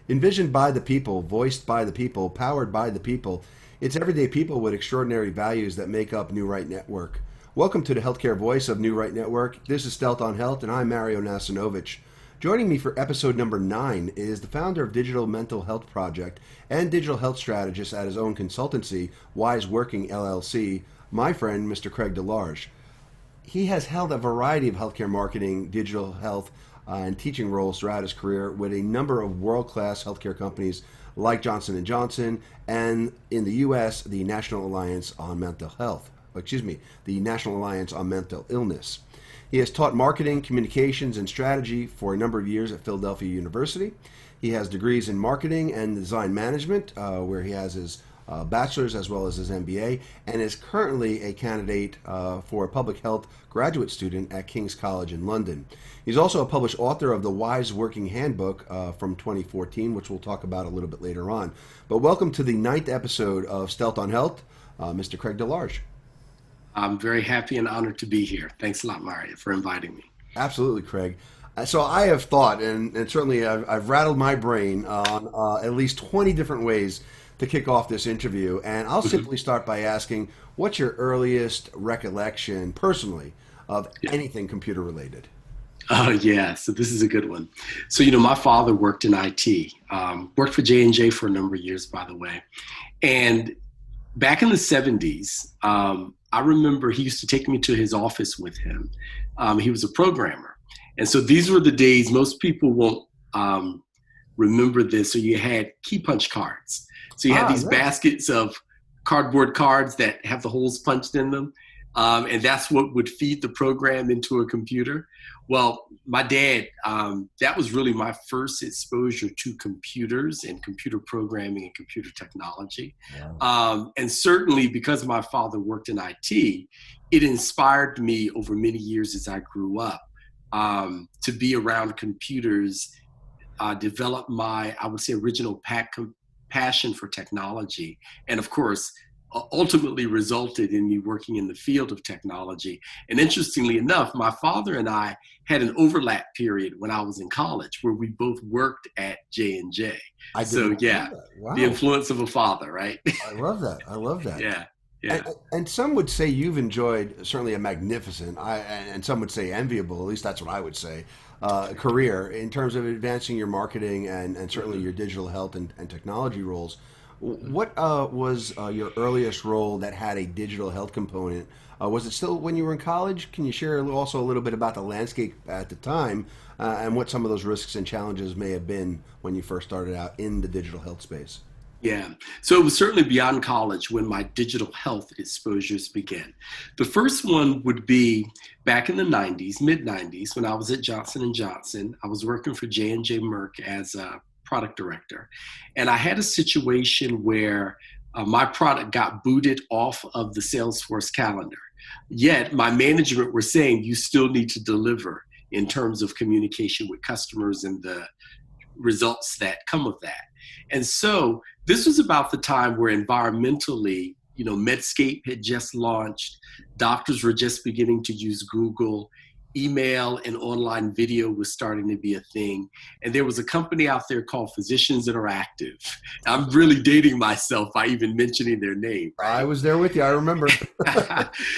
Envisioned by the people, voiced by the people, powered by the people, it's everyday people with extraordinary values that make up New Right Network. Welcome to the healthcare voice of New Right Network. This is Stealth on Health, and I'm Mario Nasinovich. Joining me for episode number 9 is the founder of Digital Mental Health Project and digital health strategist at his own consultancy, WiseWorking LLC, my friend, Mr. Craig DeLarge. He has held a variety of healthcare marketing, digital health, and teaching roles throughout his career with a number of world-class healthcare companies like Johnson & Johnson and in the U.S., the National Alliance on Mental Health. The National Alliance on Mental Illness. He has taught marketing, communications, and strategy for a number of years at Philadelphia University. He has degrees in marketing and design management, where he has his bachelor's as well as his MBA, and is currently a candidate for a public health graduate student at King's College in London. He's also a published author of the WiseWorking Handbook from 2014, which we'll talk about a little bit later on. But welcome to the 9th episode of Stealth on Health, Mr. Craig DeLarge. I'm very happy and honored to be here. Thanks a lot, Mario, for inviting me. Absolutely, Craig. So I have thought, and certainly I've rattled my brain on at least 20 different ways to kick off this interview. And I'll simply start by asking, what's your earliest recollection, personally, of anything computer related? Oh, yeah. So this is a good one. So, my father worked in IT, worked for J&J for a number of years, by the way. And back in the 70s, I remember he used to take me to his office with him. He was a programmer. And so these were the days, most people won't remember this. So you had key punch cards. So you had these baskets of cardboard cards that have the holes punched in them. And that's what would feed the program into a computer. Well, my dad, that was really my first exposure to computers and computer programming and computer technology. Wow. And certainly because my father worked in IT, it inspired me over many years as I grew up to be around computers, develop my, I would say, original passion for technology. And of course, ultimately resulted in me working in the field of technology. And interestingly enough, my father and I had an overlap period when I was in college where we both worked at J&J. So yeah, wow. The influence of a father, right? I love that. I love that. Yeah. Yeah. And some would say you've enjoyed certainly a magnificent, and some would say enviable, at least that's what I would say, career in terms of advancing your marketing and certainly your digital health and technology roles. What was your earliest role that had a digital health component? Was it still when you were in college? Can you share also a little bit about the landscape at the time and what some of those risks and challenges may have been when you first started out in the digital health space? Yeah, so it was certainly beyond college when my digital health exposures began. The first one would be back in the 90s, mid-90s, when I was at Johnson & Johnson. I was working for J&J Merck as a product director. And I had a situation where my product got booted off of the Salesforce calendar. Yet my management were saying you still need to deliver in terms of communication with customers and the results that come of that. And so this was about the time where environmentally, Medscape had just launched, doctors were just beginning to use Google, email and online video was starting to be a thing. And there was a company out there called Physicians Interactive. I'm really dating myself by even mentioning their name. Right? I was there with you, I remember.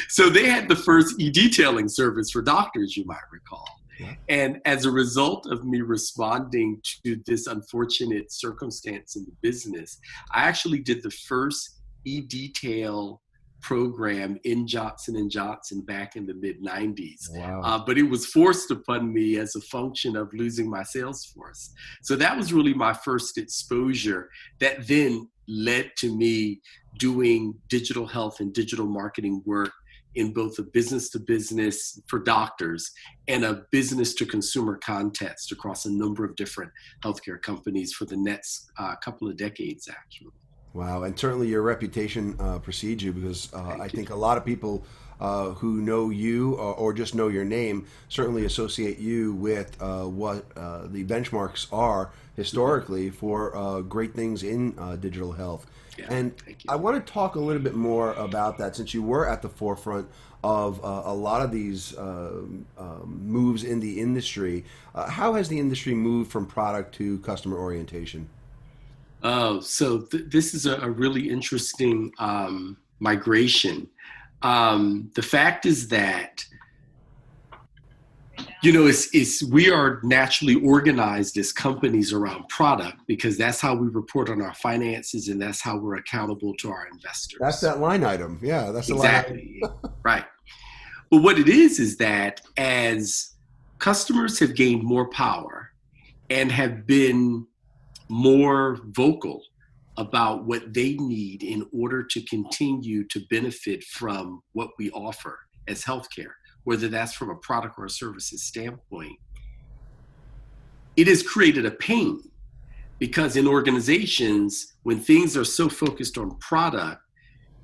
So they had the first e-detailing service for doctors, you might recall. Yeah. And as a result of me responding to this unfortunate circumstance in the business, I actually did the first e-detail program in Johnson & Johnson back in the mid-90s. Wow. But it was forced upon me as a function of losing my sales force. So that was really my first exposure that then led to me doing digital health and digital marketing work in both a business-to-business for doctors and a business-to-consumer context across a number of different healthcare companies for the next couple of decades, actually. Wow, and certainly your reputation precedes you because I think a lot of people who know you or just know your name certainly associate you with what the benchmarks are historically for great things in digital health. Yeah, and I want to talk a little bit more about that since you were at the forefront of a lot of these moves in the industry. How has the industry moved from product to customer orientation? Oh, so this is a really interesting migration. The fact is that it's we are naturally organized as companies around product because that's how we report on our finances and that's how we're accountable to our That's investors. that line item. Yeah, that's the line item. Exactly. Right. But what it is that as customers have gained more power and have been more vocal about what they need in order to continue to benefit from what we offer as healthcare, whether that's from a product or a services standpoint, it has created a pain because in organizations, when things are so focused on product,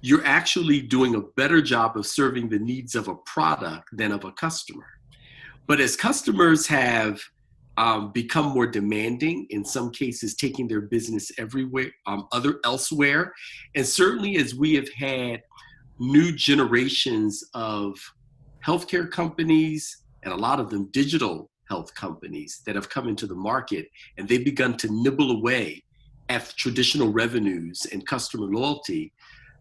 you're actually doing a better job of serving the needs of a product than of a customer. But as customers have become more demanding, in some cases taking their business everywhere, elsewhere, and certainly as we have had new generations of healthcare companies and a lot of them digital health companies that have come into the market, and they've begun to nibble away at traditional revenues and customer loyalty.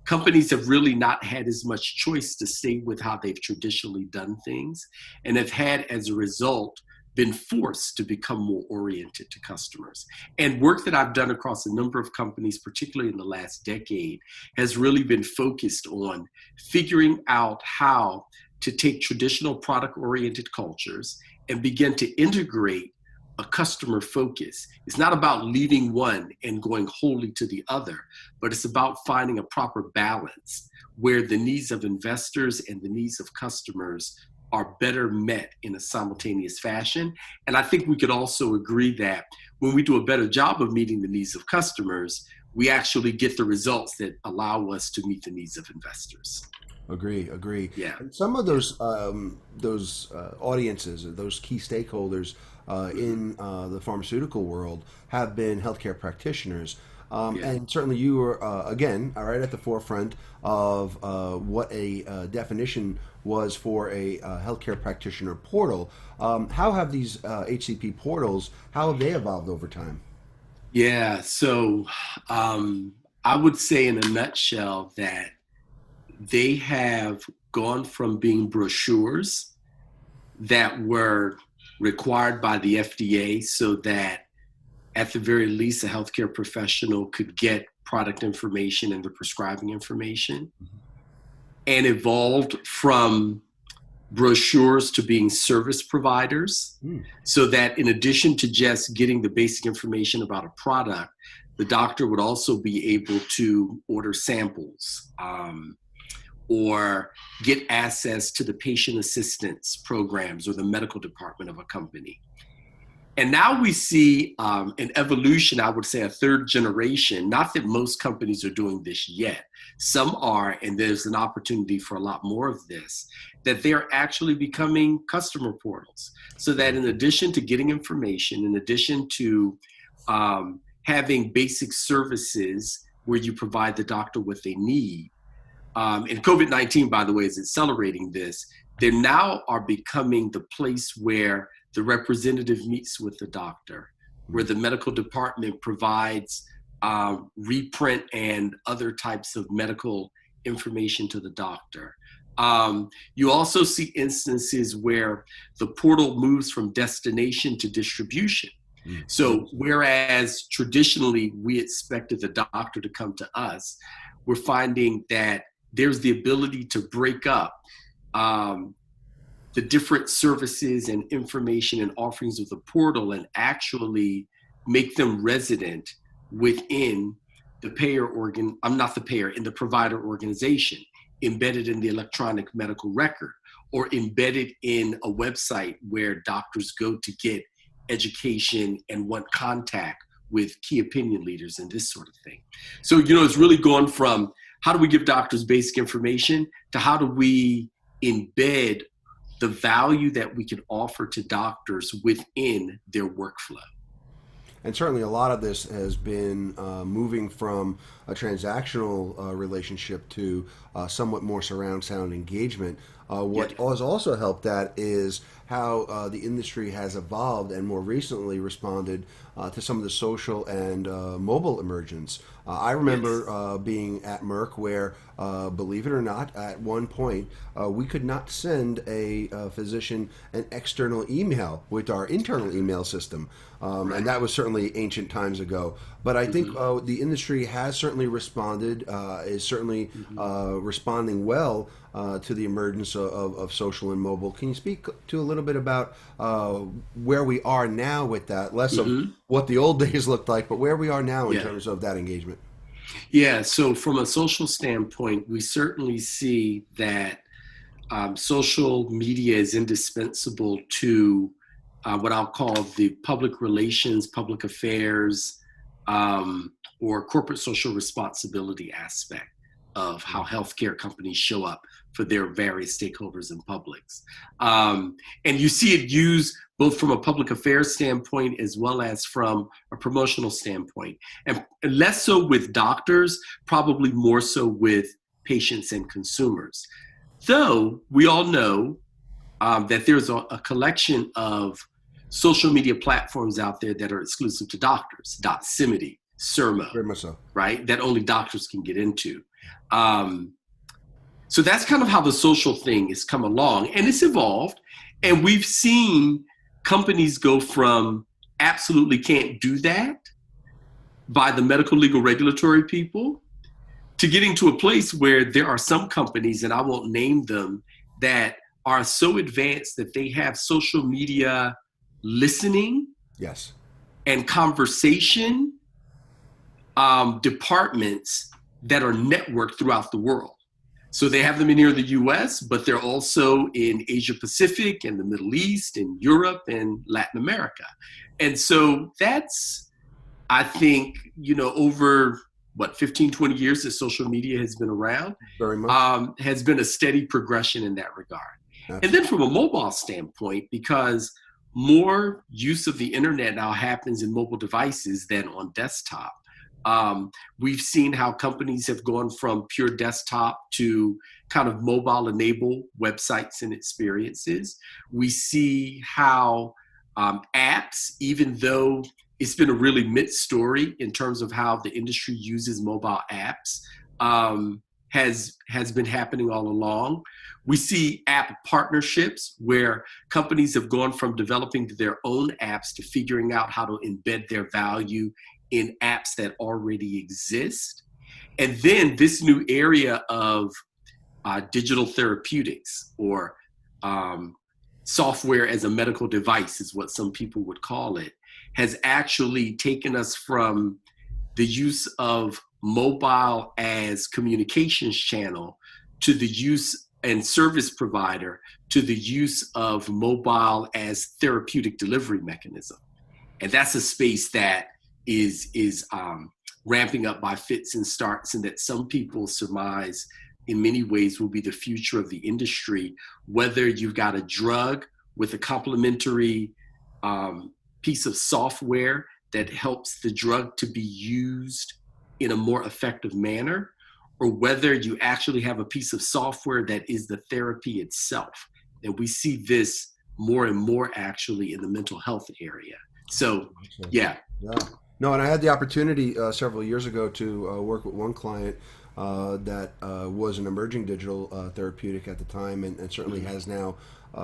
Companies have really not had as much choice to stay with how they've traditionally done things and have had, as a result, been forced to become more oriented to customers. And work that I've done across a number of companies, particularly in the last decade, has really been focused on figuring out how to take traditional product-oriented cultures and begin to integrate a customer focus. It's not about leaving one and going wholly to the other, but it's about finding a proper balance where the needs of investors and the needs of customers are better met in a simultaneous fashion. And I think we could also agree that when we do a better job of meeting the needs of customers, we actually get the results that allow us to meet the needs of investors. Agree. Yeah. And some of those audiences, or those key stakeholders in the pharmaceutical world, have been healthcare practitioners. Yeah. And certainly you were, again, all right, at the forefront of what a definition was for a healthcare practitioner portal. How have these HCP portals, how have they evolved over time? Yeah. So I would say in a nutshell that they have gone from being brochures that were required by the FDA so that at the very least a healthcare professional could get product information and the prescribing information, and evolved from brochures to being service providers Mm. so that in addition to just getting the basic information about a product, the doctor would also be able to order samples, or get access to the patient assistance programs or the medical department of a company. And now we see an evolution, I would say a third generation, not that most companies are doing this yet. Some are, and there's an opportunity for a lot more of this, that they're actually becoming customer portals. So that in addition to getting information, in addition to having basic services where you provide the doctor what they need, and COVID-19, by the way, is accelerating this. They now are becoming the place where the representative meets with the doctor, where the medical department provides reprint and other types of medical information to the doctor. You also see instances where the portal moves from destination to distribution. So whereas traditionally we expected the doctor to come to us, we're finding that there's the ability to break up the different services and information and offerings of the portal and actually make them resident within the payer organ, I'm not the payer, in the provider organization, embedded in the electronic medical record, or embedded in a website where doctors go to get education and want contact with key opinion leaders and this sort of thing. So, it's really gone from how do we give doctors basic information to how do we embed the value that we can offer to doctors within their workflow. And certainly a lot of this has been moving from a transactional relationship to somewhat more surround sound engagement. What Yeah. has also helped that is how the industry has evolved and more recently responded to some of the social and mobile emergence. I remember Yes. being at Merck where, believe it or not, at one point we could not send a physician an external email with our internal email system. And Right. that was certainly ancient times ago. But I think Hmm. the industry has certainly responded, is certainly Hmm. responding well to the emergence of social and mobile. Can you speak to a little bit about where we are now with that? Less of Hmm. what the old days looked like, but where we are now in Yeah. terms of that engagement. Yeah. So, from a social standpoint, we certainly see that social media is indispensable to what I'll call the public relations, public affairs, or corporate social responsibility aspect of how healthcare companies show up for their various stakeholders and publics. And you see it used both from a public affairs standpoint as well as from a promotional standpoint. And less so with doctors, probably more so with patients and consumers. Though we all know that there's a collection of social media platforms out there that are exclusive to doctors, Doximity, Sermo, Very much so. right? That only doctors can get into. Um, so that's kind of how the social thing has come along, and it's evolved. And we've seen companies go from absolutely can't do that by the medical, legal, regulatory people to getting to a place where there are some companies, and I won't name them, that are so advanced that they have social media listening Yes. and conversation departments that are networked throughout the world. So they have them in here in the US, but they're also in Asia Pacific and the Middle East and Europe and Latin America. And so that's, I think, over what, 15, 20 years that social media has been around, Very much. has been a steady progression in that regard. And then Absolutely. from a mobile standpoint, because more use of the internet now happens in mobile devices than on desktop, we've seen how companies have gone from pure desktop to kind of mobile enabled websites and experiences. We see how apps, even though it's been a really mixed story in terms of how the industry uses mobile apps, has been happening all along. We see app partnerships where companies have gone from developing their own apps to figuring out how to embed their value in apps that already exist. And then this new area of digital therapeutics, or software as a medical device is what some people would call it, has actually taken us from the use of mobile as communications channel to the use and service provider to the use of mobile as therapeutic delivery mechanism. And that's a space that is ramping up by fits and starts, and that some people surmise in many ways will be the future of the industry, whether you've got a drug with a complementary piece of software that helps the drug to be used in a more effective manner, or whether you actually have a piece of software that is the therapy itself. And we see this more and more actually in the mental health area. So, yeah. Yeah. No, and I had the opportunity several years ago to work with one client that was an emerging digital therapeutic at the time, and certainly has now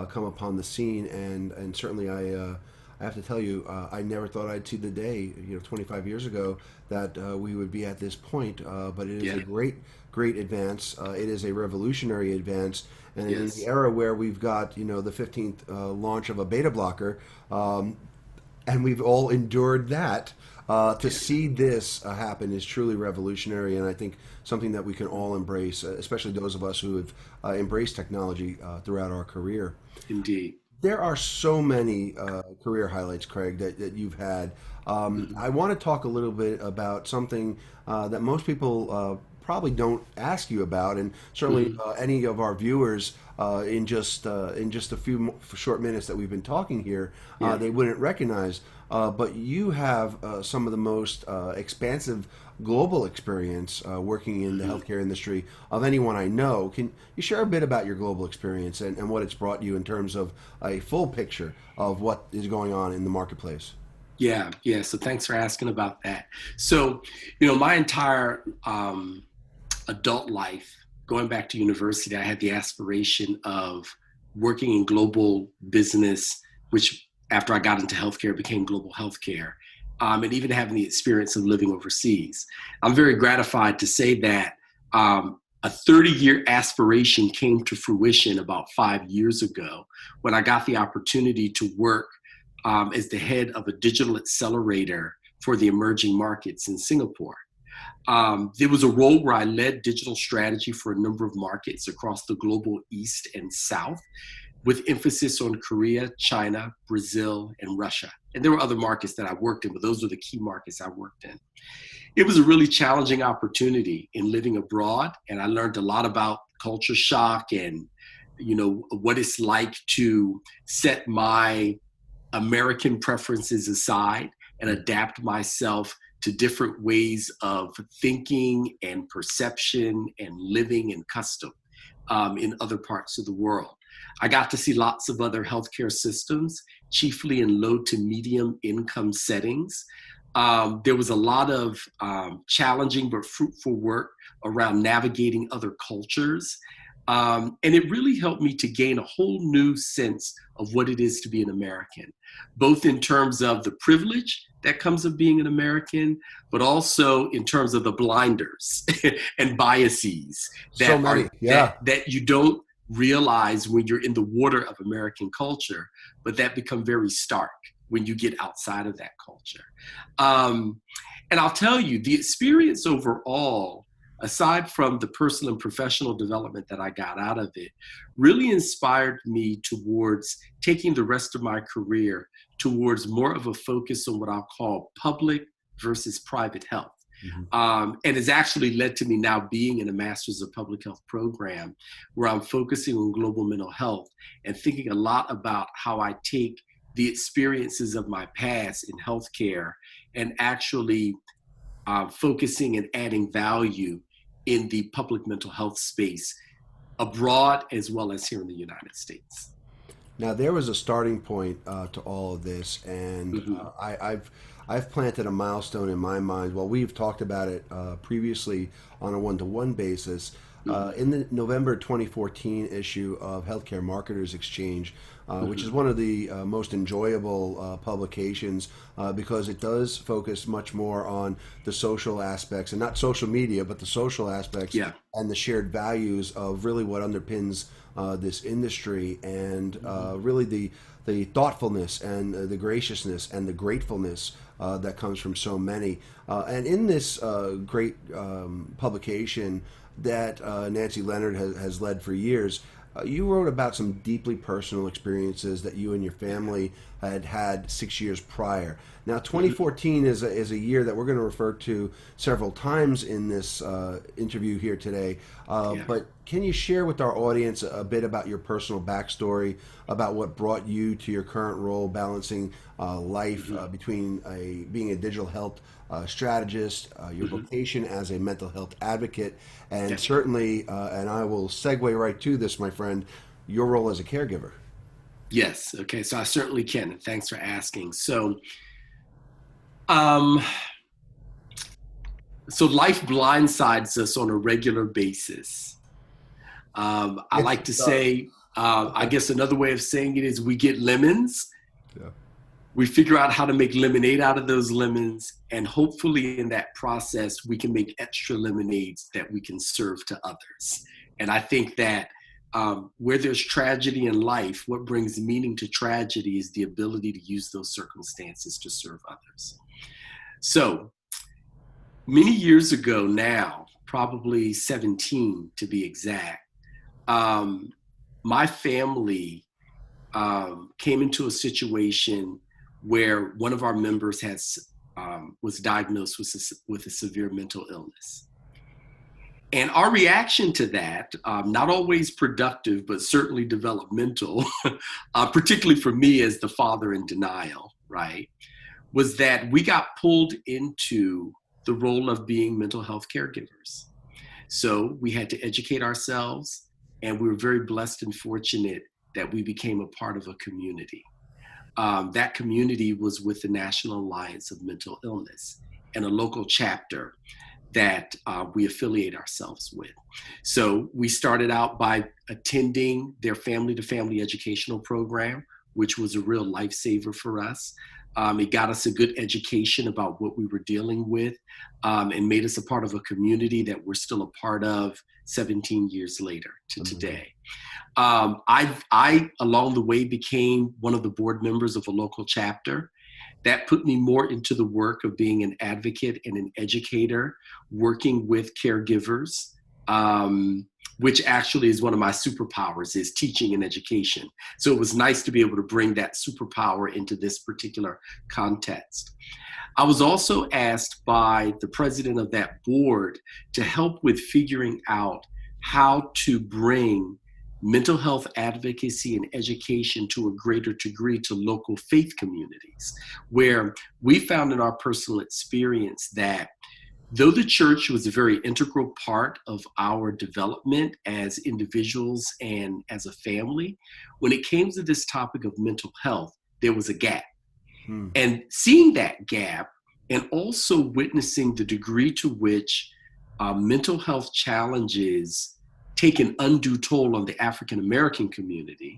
come upon the scene. And certainly, I have to tell you, I never thought I'd see the day, 25 years ago, that we would be at this point. But it is Yeah. a great, great advance. It is a revolutionary advance. And in the Yes. era where we've got, the 15th launch of a beta blocker, and we've all endured that. To see this happen is truly revolutionary, and I think something that we can all embrace, especially those of us who have embraced technology throughout our career. Indeed. There are so many career highlights, Craig, that you've had. Mhm. I want to talk a little bit about something that most people probably don't ask you about, and certainly Mhm. any of our viewers in just a few short minutes that we've been talking here, Yeah. they wouldn't recognize. but you have some of the most expansive global experience working in the healthcare industry of anyone I know. Can you share a bit about your global experience and what it's brought you in terms of a full picture of what is going on in the marketplace? Yeah, yeah. So thanks for asking about that. So, my entire adult life, going back to university, I had the aspiration of working in global business, which after I got into healthcare became global healthcare, and even having the experience of living overseas. I'm very gratified to say that a 30-year aspiration came to fruition about 5 years ago when I got the opportunity to work as the head of a digital accelerator for the emerging markets in Singapore. There was a role where I led digital strategy for a number of markets across the global East and South, with emphasis on Korea, China, Brazil, and Russia. And there were other markets that I worked in, but those were the key markets I worked in. It was a really challenging opportunity in living abroad, and I learned a lot about culture shock and, what it's like to set my American preferences aside and adapt myself to different ways of thinking and perception and living and custom in other parts of the world. I got to see lots of other healthcare systems, chiefly in low to medium income settings. There was a lot of challenging but fruitful work around navigating other cultures. And it really helped me to gain a whole new sense of what it is to be an American, both in terms of the privilege that comes of being an American, but also in terms of the blinders and biases that you don't realize when you're in the water of American culture, but that become very stark when you get outside of that culture. And I'll tell you, the experience overall, aside from the personal and professional development that I got out of it, really inspired me towards taking the rest of my career towards more of a focus on what I'll call public versus private health. And it's actually led to me now being in a Master's of Public Health program where I'm focusing on global mental health and thinking a lot about how I take the experiences of my past in healthcare and actually focusing and adding value in the public mental health space abroad as well as here in the United States. Now there was a starting point to all of this, and I've planted a milestone in my mind. Well, we've talked about it previously on a one-to-one basis. In the November 2014 issue of Healthcare Marketers Exchange, which is one of the most enjoyable publications because it does focus much more on the social aspects, and not social media, but the social aspects and the shared values of really what underpins this industry, and really the thoughtfulness and the graciousness and the gratefulness that comes from so many. And in this great publication that Nancy Leonard has led for years, you wrote about some deeply personal experiences that you and your family had 6 years prior. Now, 2014 is a year that we're going to refer to several times in this interview here today. But can you share with our audience a bit about your personal backstory, about what brought you to your current role, balancing life between being a digital health strategist, your vocation as a mental health advocate, and certainly, and I will segue right to this, my friend, your role as a caregiver? Yes. Okay. So I certainly can. And thanks for asking. So life blindsides us on a regular basis. I like to say, I guess another way of saying it is we get lemons. We figure out how to make lemonade out of those lemons. And hopefully in that process, we can make extra lemonades that we can serve to others. And I think that where there's tragedy in life, what brings meaning to tragedy is the ability to use those circumstances to serve others. So many years ago now, probably 17 to be exact, my family came into a situation where one of our members was diagnosed with a severe mental illness. And our reaction to that, not always productive, but certainly developmental, particularly for me as the father in denial, right, was that we got pulled into the role of being mental health caregivers. So we had to educate ourselves, and we were very blessed and fortunate that we became a part of a community. That community was with the National Alliance of Mental Illness and a local chapter that we affiliate ourselves with. So we started out by attending their family-to-family educational program, which was a real lifesaver for us. It got us a good education about what we were dealing with, and made us a part of a community that we're still a part of 17 years later to today. I, along the way, became one of the board members of a local chapter. That put me more into the work of being an advocate and an educator, working with caregivers, which actually is one of my superpowers, is teaching and education. So it was nice to be able to bring that superpower into this particular context. I was also asked by the president of that board to help with figuring out how to bring mental health advocacy and education to a greater degree to local faith communities, where we found in our personal experience that though the church was a very integral part of our development as individuals and as a family, when it came to this topic of mental health, there was a gap. And seeing that gap and also witnessing the degree to which mental health challenges take an undue toll on the African American community,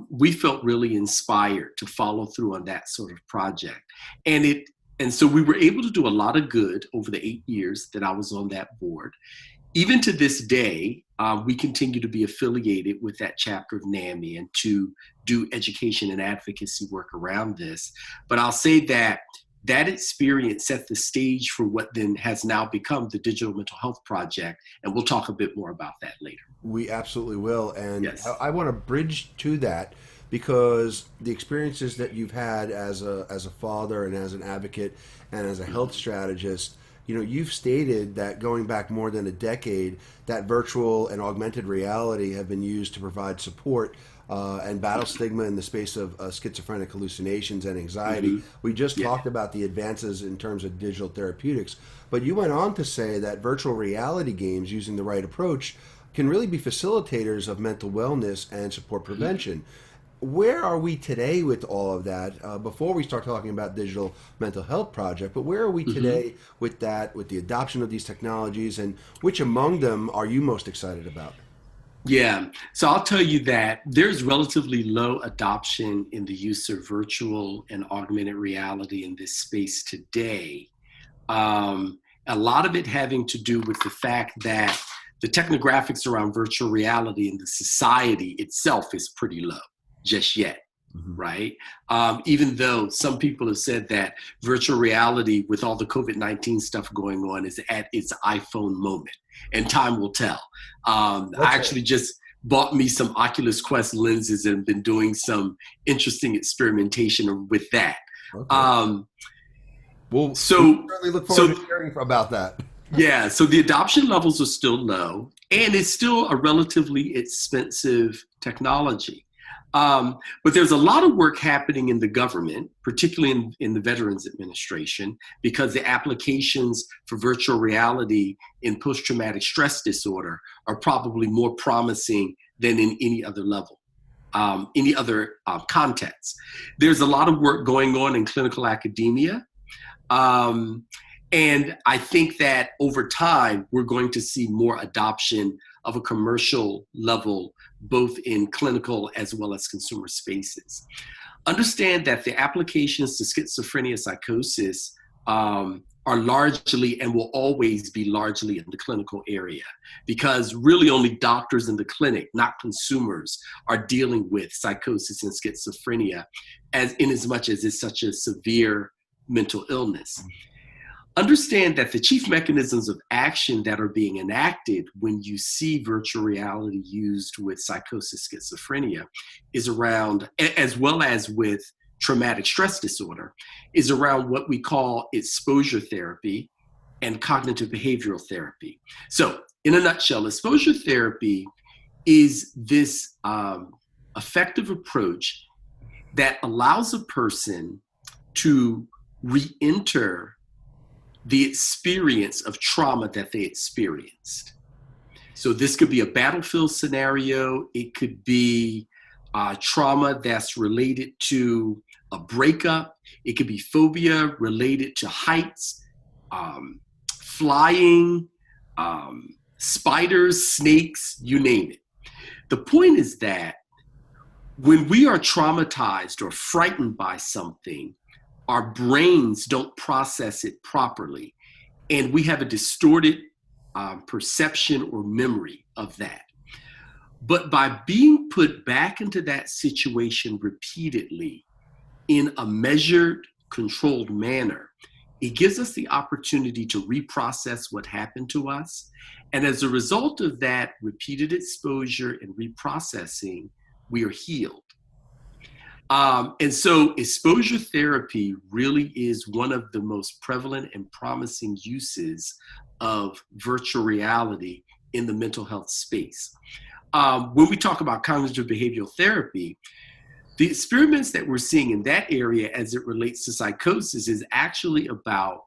we felt really inspired to follow through on that sort of project. And so we were able to do a lot of good over the 8 years that I was on that board. Even to this day, we continue to be affiliated with that chapter of NAMI and to do education and advocacy work around this. But I'll say that that experience set the stage for what then has now become the Digital Mental Health Project. And we'll talk a bit more about that later. We absolutely will. And yes. I want to bridge to that, because the experiences that you've had as a father and as an advocate and as a health strategist, you know, you've stated that going back more than a decade, that virtual and augmented reality have been used to provide support and battle stigma in the space of schizophrenic hallucinations and anxiety. We just talked about the advances in terms of digital therapeutics, but you went on to say that virtual reality games, using the right approach, can really be facilitators of mental wellness and support prevention. Where are we today with all of that? Before we start talking about Digital Mental Health Project, but where are we today with that, with the adoption of these technologies, and which among them are you most excited about? Yeah, so I'll tell you that there's relatively low adoption in the use of virtual and augmented reality in this space today. A lot of it having to do with the fact that the technographics around virtual reality in the society itself is pretty low just yet, right? Even though some people have said that virtual reality with all the COVID-19 stuff going on is at its iPhone moment, and time will tell. I actually just bought me some Oculus Quest lenses and been doing some interesting experimentation with that. Well, we certainly look forward to hearing about that. Yeah, so the adoption levels are still low, and it's still a relatively expensive technology. But there's a lot of work happening in the government, particularly in the Veterans Administration, because the applications for virtual reality in post-traumatic stress disorder are probably more promising than in any other level, any other context. There's a lot of work going on in clinical academia. And I think that over time, we're going to see more adoption of a commercial level, both in clinical as well as consumer spaces. Understand that the applications to schizophrenia psychosis are largely and will always be largely in the clinical area, because really only doctors in the clinic, not consumers, are dealing with psychosis and schizophrenia in as much as it's such a severe mental illness. Understand that the chief mechanisms of action that are being enacted when you see virtual reality used with psychosis, schizophrenia, is around, as well as with traumatic stress disorder, is around what we call exposure therapy and cognitive behavioral therapy. So in a nutshell, exposure therapy is this effective approach that allows a person to re-enter the experience of trauma that they experienced. So this could be a battlefield scenario. It could be trauma that's related to a breakup. It could be phobia related to heights, flying, spiders, snakes, you name it. The point is that when we are traumatized or frightened by something, our brains don't process it properly, and we have a distorted perception or memory of that. But by being put back into that situation repeatedly in a measured, controlled manner, it gives us the opportunity to reprocess what happened to us. And as a result of that repeated exposure and reprocessing, we are healed. And so exposure therapy really is one of the most prevalent and promising uses of virtual reality in the mental health space. When we talk about cognitive behavioral therapy, the experiments that we're seeing in that area as it relates to psychosis is actually about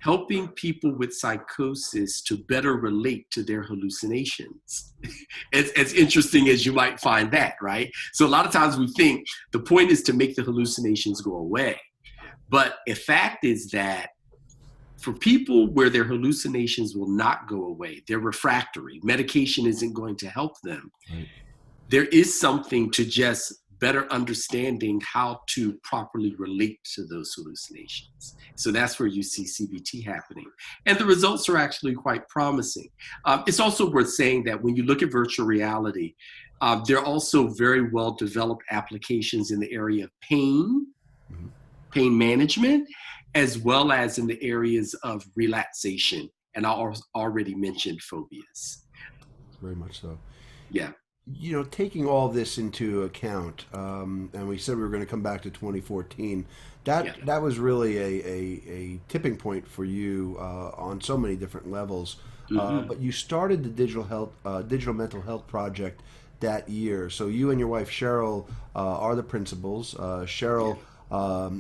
helping people with psychosis to better relate to their hallucinations. As interesting as you might find that, right? So a lot of times we think the point is to make the hallucinations go away. But a fact is that for people where their hallucinations will not go away, they're refractory, medication isn't going to help them. Right. There is something to just better understanding how to properly relate to those hallucinations. So that's where you see CBT happening. And the results are actually quite promising. It's also worth saying that when you look at virtual reality, there are also very well developed applications in the area of pain, pain management, as well as in the areas of relaxation. And I already mentioned phobias. Very much so. Yeah. You know, taking all this into account, and we said we were going to come back to 2014, that was really a tipping point for you on so many different levels. But you started the digital mental health project that year. So you and your wife Cheryl are the principals. Cheryl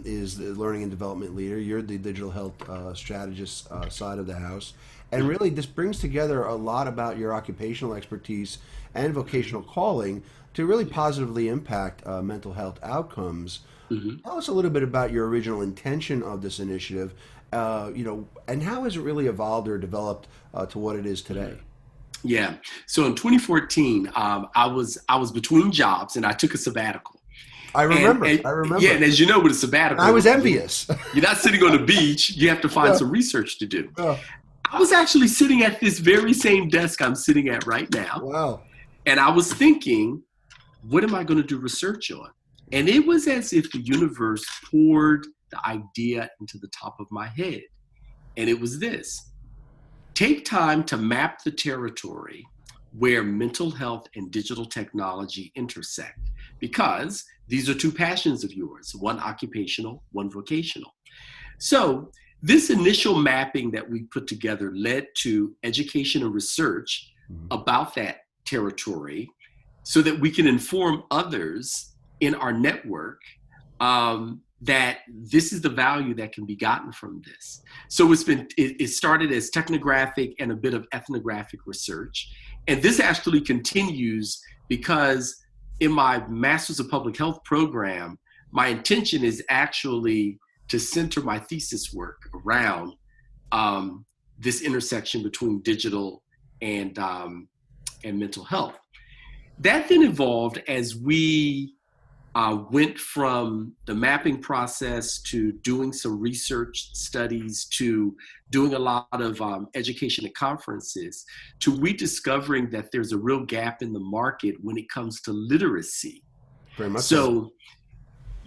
is the learning and development leader. You're the digital health strategist side of the house. And really, this brings together a lot about your occupational expertise and vocational calling to really positively impact mental health outcomes. Tell us a little bit about your original intention of this initiative, and how has it really evolved or developed to what it is today? Yeah. So in 2014, I was between jobs and I took a sabbatical. I remember. Yeah, and as you know, with a sabbatical, I was envious. You're not sitting on the beach. You have to find some research to do. I was actually sitting at this very same desk I'm sitting at right now. Wow. And I was thinking, what am I going to do research on? And it was as if the universe poured the idea into the top of my head. And it was this: take time to map the territory where mental health and digital technology intersect, because these are two passions of yours, one occupational, one vocational. So this initial mapping that we put together led to education and research about that territory so that we can inform others in our network that this is the value that can be gotten from this. So it started as technographic and a bit of ethnographic research. And this actually continues because in my Master's of Public Health program, my intention is actually to center my thesis work around this intersection between digital and mental health. That then evolved as we went from the mapping process to doing some research studies to doing a lot of education at conferences to rediscovering that there's a real gap in the market when it comes to literacy. Very much so.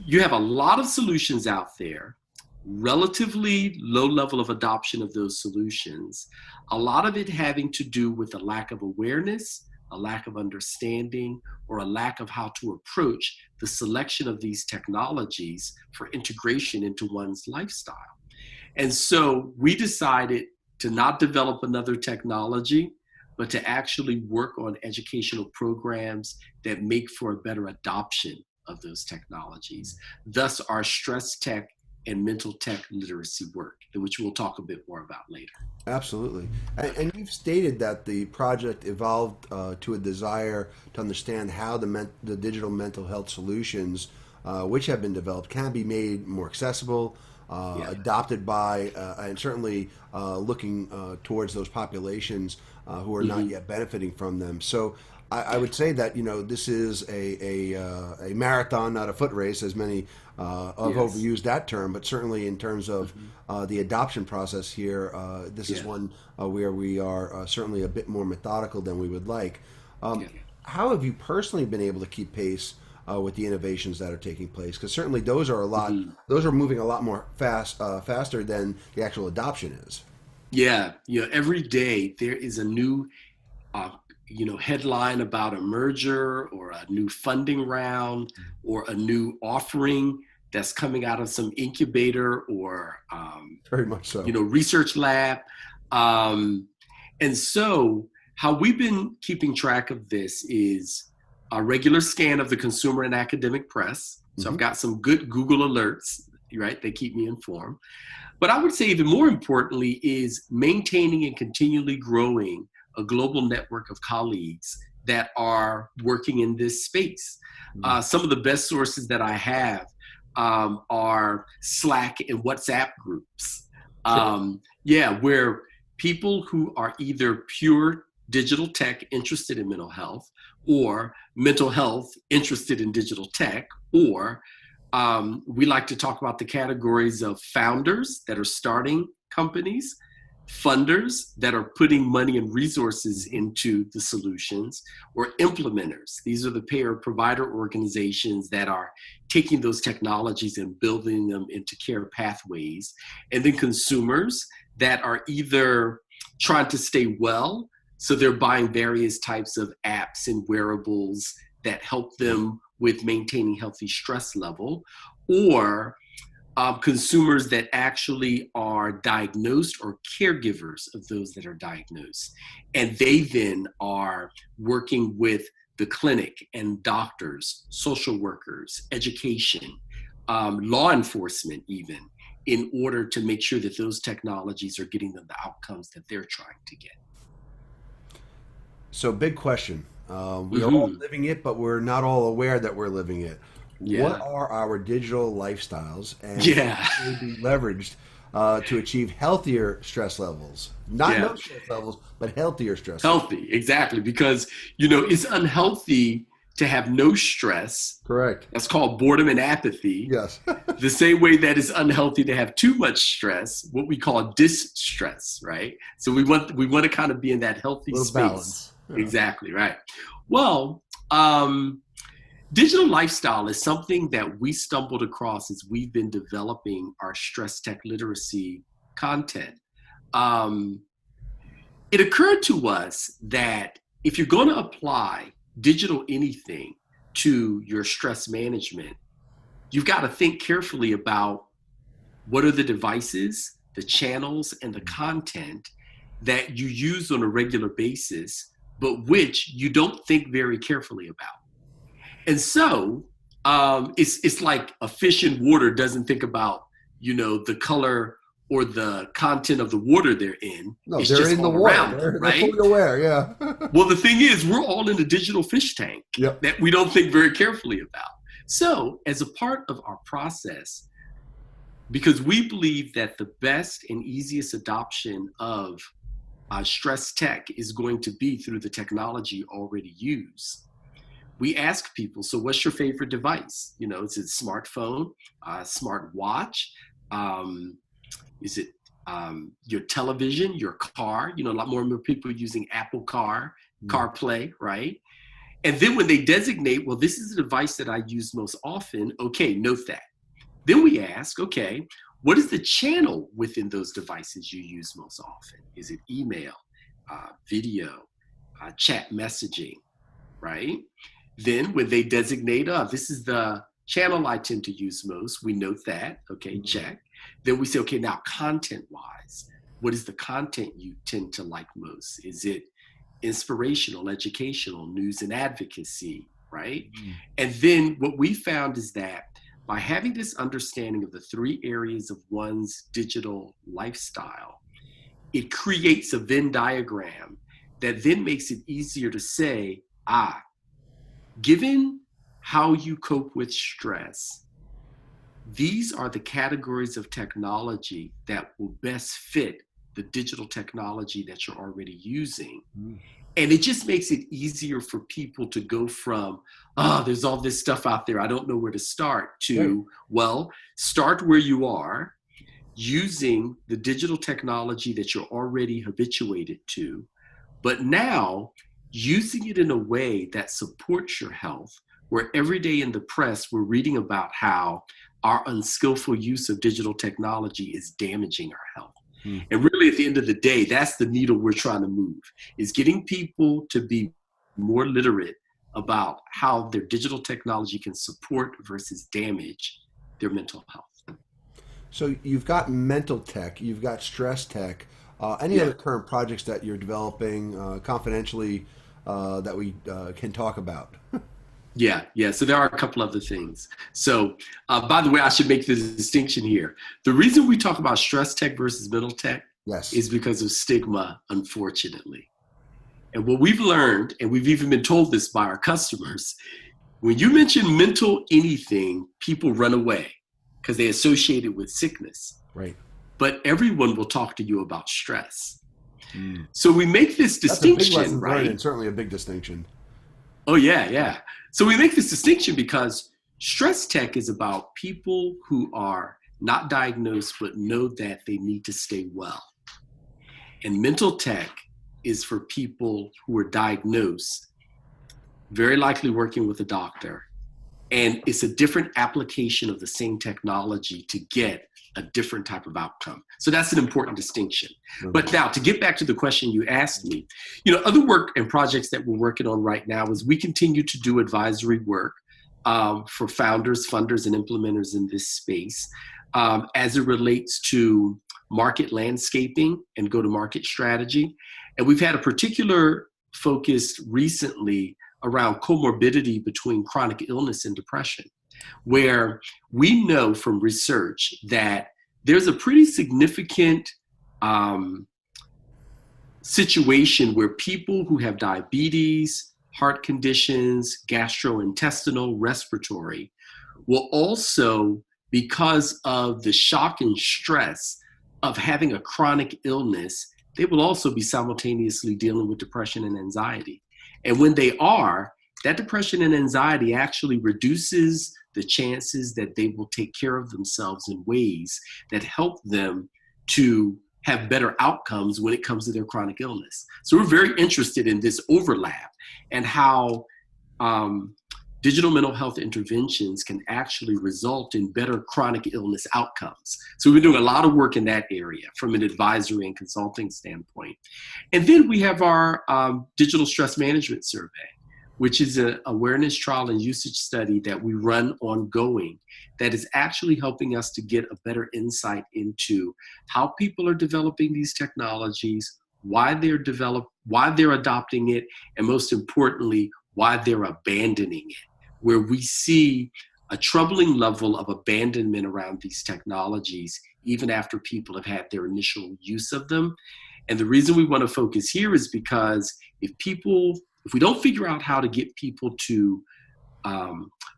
You have a lot of solutions out there, relatively low level of adoption of those solutions, a lot of it having to do with a lack of awareness, a lack of understanding, or a lack of how to approach the selection of these technologies for integration into one's lifestyle. And so we decided to not develop another technology, but to actually work on educational programs that make for a better adoption of those technologies. Thus, our Stress Tech and mental tech literacy work, which we'll talk a bit more about later. Absolutely. And you've stated that the project evolved to a desire to understand how the digital mental health solutions, which have been developed, can be made more accessible, Yeah. adopted by, and certainly looking towards those populations who are not Hmm. yet benefiting from them. So I would say that this is a marathon, not a foot race, as many have Yes. overused that term, but certainly in terms of Hmm. the adoption process here, this is Yeah. one where we are certainly a bit more methodical than we would like. Um, Yeah. how have you personally been able to keep pace with the innovations that are taking place? Because certainly those are a lot, Hmm. those are moving a lot more faster than the actual adoption is. Yeah. Every day there is a new uh, headline about a merger or a new funding round or a new offering that's coming out of some incubator or Very much so. research lab. Um, and so, how we've been keeping track of this is a regular scan of the consumer and academic press. So, I've Hmm. got some good Google alerts, right? They keep me informed. But I would say, even more importantly, is maintaining and continually growing a global network of colleagues that are working in this space. Some of the best sources that I have are Slack and WhatsApp groups. Sure. Yeah, where people who are either pure digital tech interested in mental health or mental health interested in digital tech, or we like to talk about the categories of founders that are starting companies, funders that are putting money and resources into the solutions, or implementers. These are the payer provider organizations that are taking those technologies and building them into care pathways. And then consumers that are either trying to stay well, so they're buying various types of apps and wearables that help them with maintaining healthy stress level, or consumers that actually are diagnosed or caregivers of those that are diagnosed. And they then are working with the clinic and doctors, social workers, education, law enforcement, even, in order to make sure that those technologies are getting them the outcomes that they're trying to get. So, big question. We are all Hmm. living it, but we're not all aware that we're living it. What Yeah. are our digital lifestyles, and how Yeah. can they be leveraged to achieve healthier stress levels? Not Yeah. no stress levels, but healthier stress levels. Healthy, exactly. Because, it's unhealthy to have no stress. Correct. That's called boredom and apathy. Yes. A The same way that it's unhealthy to have too much stress, what we call distress, right? So we want to kind of be in that healthy little space. balance. Yeah. Exactly, right. Well, digital lifestyle is something that we stumbled across as we've been developing our stress tech literacy content. Um, it occurred to us that if you're going to apply digital anything to your stress management, you've got to think carefully about what are the devices, the channels, and the content that you use on a regular basis, but which you don't think very carefully about. And so it's like a fish in water doesn't think about the color or the content of the water they're in. No, It's they're just in the all water. around them, They're right? fully aware. Yeah. Well, the thing is, we're all in a digital fish tank Yep. that we don't think very carefully about. So, as a part of our process, because we believe that the best and easiest adoption of stress tech is going to be through the technology you already use, we ask people, so what's your favorite device? Is it smartphone, smart watch? Is it your television, your car? A lot more people using Apple CarPlay, right? And then when they designate, well, this is the device that I use most often, okay, note that. Then we ask, okay, what is the channel within those devices you use most often? Is it email, video, chat messaging, right? Then when they designate, this is the channel I tend to use most, we note that, okay, check. Then we say, okay, now content-wise, what is the content you tend to like most? Is it inspirational, educational, news and advocacy, right? And then what we found is that by having this understanding of the three areas of one's digital lifestyle, it creates a Venn diagram that then makes it easier to say, given how you cope with stress, these are the categories of technology that will best fit the digital technology that you're already using. And it just makes it easier for people to go from, there's all this stuff out there, I don't know where to start, to, well, start where you are, using the digital technology that you're already habituated to, but now using it in a way that supports your health, where every day in the press, we're reading about how our unskillful use of digital technology is damaging our health. And really, at the end of the day, that's the needle we're trying to move, is getting people to be more literate about how their digital technology can support versus damage their mental health. So you've got MentalTech, you've got stress tech. Any other current projects that you're developing confidentially that we can talk about? Yeah. So there are a couple other things. So by the way, I should make this distinction here. The reason we talk about stress tech versus mental tech is because of stigma, unfortunately. And what we've learned, and we've even been told this by our customers, when you mention mental anything, people run away because they associate it with sickness. Right. But everyone will talk to you about stress. So we make this distinction, that's a big lesson right? learned, and certainly a big distinction. Oh, yeah. So we make this distinction because stress tech is about people who are not diagnosed but know that they need to stay well. And mental tech is for people who are diagnosed, very likely working with a doctor. And it's a different application of the same technology to get a different type of outcome. So that's an important distinction. But now, to get back to the question you asked me, other work and projects that we're working on right now is we continue to do advisory work for founders, funders, and implementers in this space as it relates to market landscaping and go-to-market strategy. And we've had a particular focus recently around comorbidity between chronic illness and depression, where we know from research that there's a pretty significant situation where people who have diabetes, heart conditions, gastrointestinal, respiratory, will also, because of the shock and stress of having a chronic illness, they will also be simultaneously dealing with depression and anxiety. And when they are, that depression and anxiety actually reduces the chances that they will take care of themselves in ways that help them to have better outcomes when it comes to their chronic illness. So we're very interested in this overlap and how digital mental health interventions can actually result in better chronic illness outcomes. So we've been doing a lot of work in that area from an advisory and consulting standpoint. And then we have our digital stress management survey, which is an awareness trial and usage study that we run ongoing that is actually helping us to get a better insight into how people are developing these technologies, why they're adopting it, and most importantly, why they're abandoning it, where we see a troubling level of abandonment around these technologies, even after people have had their initial use of them. And the reason we want to focus here is because if we don't figure out how to get people to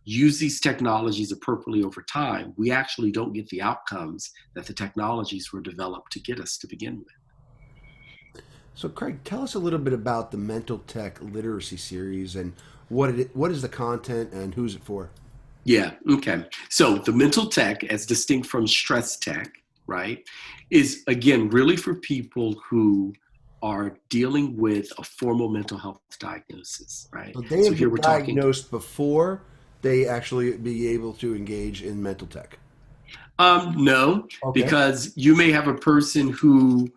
use these technologies appropriately over time, we actually don't get the outcomes that the technologies were developed to get us to begin with. So Craig, tell us a little bit about the MentalTech Literacy Series and what is the content and who's it for? Yeah, okay. So the MentalTech, as distinct from stress tech, right, is again really for people who are dealing with a formal mental health diagnosis, right? So they have been diagnosed before they actually be able to engage in MentalTech? No, because you may have a person who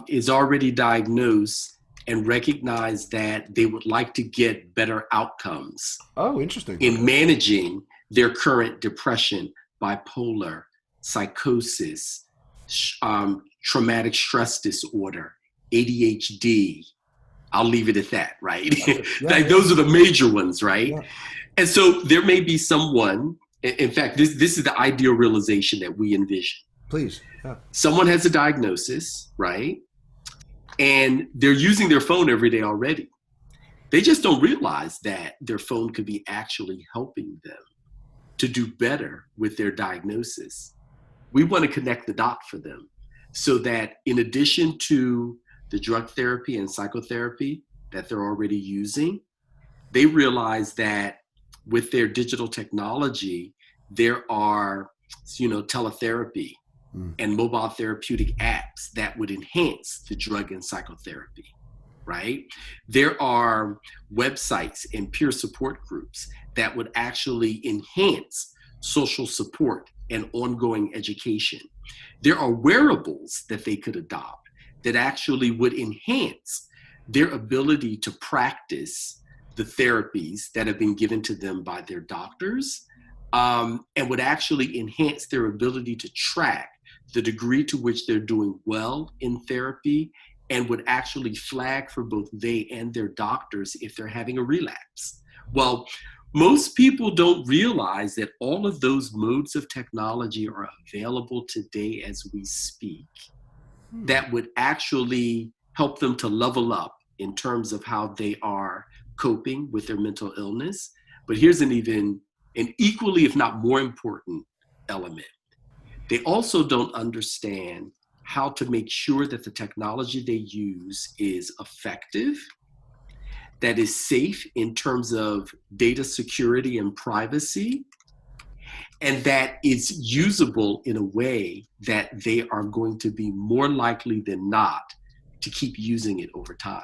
is already diagnosed and recognize that they would like to get better outcomes. Oh, interesting. In managing their current depression, bipolar, psychosis, traumatic stress disorder, ADHD. I'll leave it at that, right? Those are the major ones, right? Yeah. And so there may be someone In fact, this is the ideal realization that we envision. Please. Yeah. Someone has a diagnosis, right? And they're using their phone every day already. They just don't realize that their phone could be actually helping them to do better with their diagnosis. We want to connect the dot for them so that in addition to the drug therapy and psychotherapy that they're already using, they realize that with their digital technology, there are, teletherapy and mobile therapeutic apps that would enhance the drug and psychotherapy, right? There are websites and peer support groups that would actually enhance social support and ongoing education. There are wearables that they could adopt that actually would enhance their ability to practice the therapies that have been given to them by their doctors, and would actually enhance their ability to track the degree to which they're doing well in therapy, and would actually flag for both they and their doctors if they're having a relapse. Well, most people don't realize that all of those modes of technology are available today as we speak that would actually help them to level up in terms of how they are coping with their mental illness. But here's an equally, if not more important element. They also don't understand how to make sure that the technology they use is effective, that is safe in terms of data security and privacy, and that it's usable in a way that they are going to be more likely than not to keep using it over time.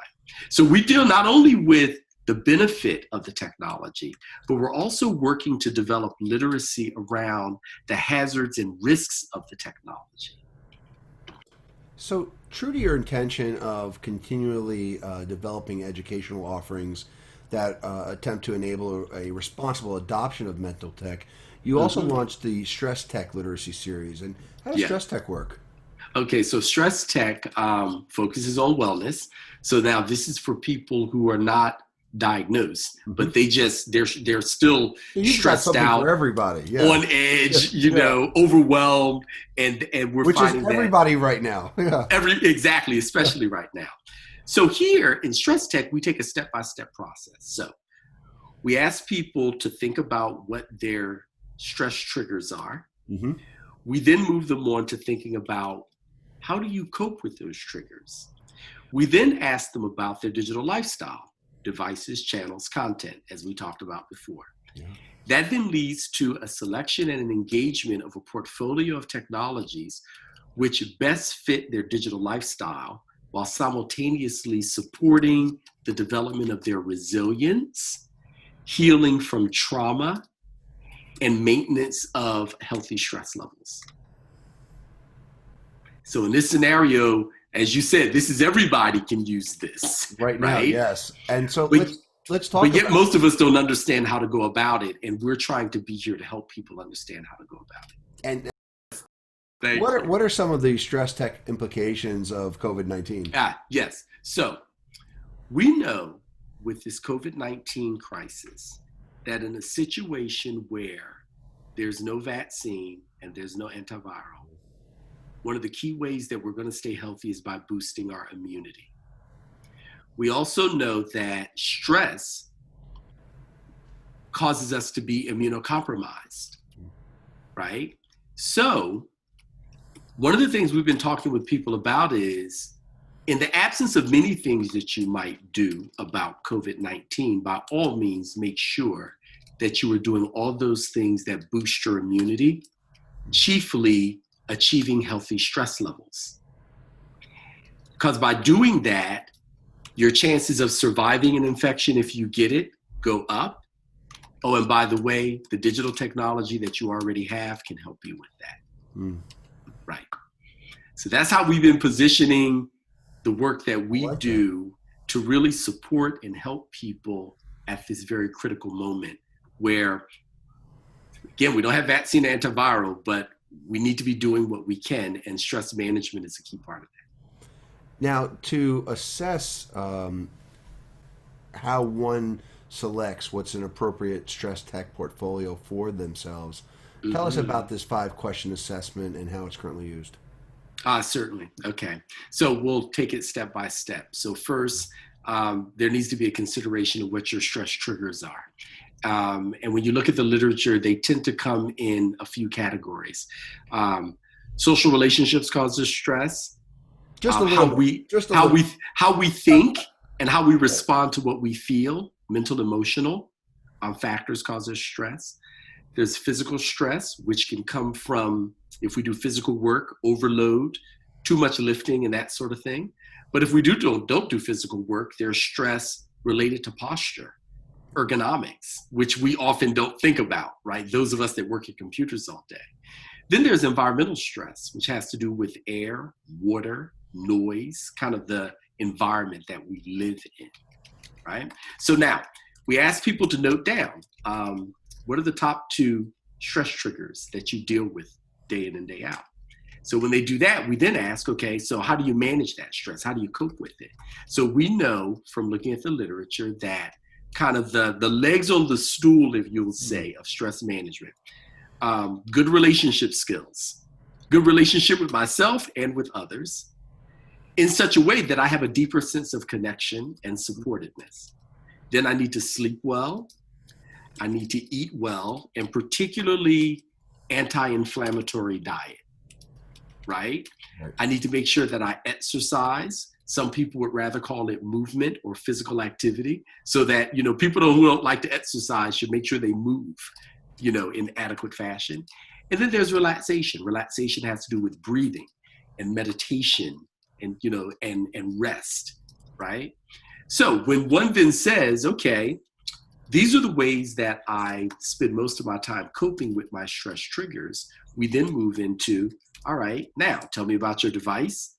So we deal not only with the benefit of the technology, but we're also working to develop literacy around the hazards and risks of the technology. So, true to your intention of continually developing educational offerings that attempt to enable a responsible adoption of MentalTech, you also launched the Stress Tech Literacy Series. And how does Stress Tech work? Okay, so Stress Tech focuses on wellness. So now this is for people who are not diagnosed, but they're still stressed out, for everybody, on edge, overwhelmed, and we're which finding is everybody right now. Exactly, especially right now. So here in Stress Tech, we take a step-by-step process. So we ask people to think about what their stress triggers are. We then move them on to thinking about how do you cope with those triggers. We then ask them about their digital lifestyle. Devices, channels, content, as we talked about before. That then leads to a selection and an engagement of a portfolio of technologies which best fit their digital lifestyle while simultaneously supporting the development of their resilience, healing from trauma, and maintenance of healthy stress levels. So in this scenario, as you said, this is everybody can use this right now. Yes, and so let's talk. But yet, most of us don't understand how to go about it, and we're trying to be here to help people understand how to go about it. And what are some of the stress tech implications of COVID-19? Yes. So we know with this COVID-19 crisis that in a situation where there's no vaccine and there's no antiviral, one of the key ways that we're going to stay healthy is by boosting our immunity. We also know that stress causes us to be immunocompromised, right? So one of the things we've been talking with people about is, in the absence of many things that you might do about COVID-19, by all means, make sure that you are doing all those things that boost your immunity, chiefly achieving healthy stress levels. Because by doing that, your chances of surviving an infection, if you get it, go up. Oh, and by the way, the digital technology that you already have can help you with that. Right. So that's how we've been positioning the work that we do to really support and help people at this very critical moment where, again, we don't have vaccine or antiviral, but we need to be doing what we can, and stress management is a key part of that. Now, to assess how one selects what's an appropriate stress tech portfolio for themselves. Tell us Hmm. about this 5-question assessment and how it's currently used. Certainly. Okay. So we'll take it step by step. So first, there needs to be a consideration of what your stress triggers are. And when you look at the literature, they tend to come in a few categories. Um, Social relationships causes stress. Just a little How bit. we Just a how little. we how we think and how we respond to what we feel, mental, emotional factors causes stress. There's physical stress, which can come from if we do physical work, overload, too much lifting, and that sort of thing. But if we don't do physical work, there's stress related to posture, ergonomics, which we often don't think about, right? Those of us that work at computers all day. Then there's environmental stress, which has to do with air, water, noise, kind of the environment that we live in, right? So now we ask people to note down what are the top 2 stress triggers that you deal with day in and day out. So when they do that, we then ask, okay, so how do you manage that stress? How do you cope with it? So we know from looking at the literature that kind of the legs on the stool, if you'll say, of stress management, good relationship skills, good relationship with myself and with others, in such a way that I have a deeper sense of connection and supportedness. Then I need to sleep well. I need to eat well, and particularly anti-inflammatory diet, right? Right. I need to make sure that I exercise. Some people would rather call it movement or physical activity, so that, people who don't like to exercise should make sure they move, in adequate fashion. And then there's relaxation. Relaxation has to do with breathing and meditation and, and rest, right? So when one then says, okay, these are the ways that I spend most of my time coping with my stress triggers, we then move into, all right, now tell me about your device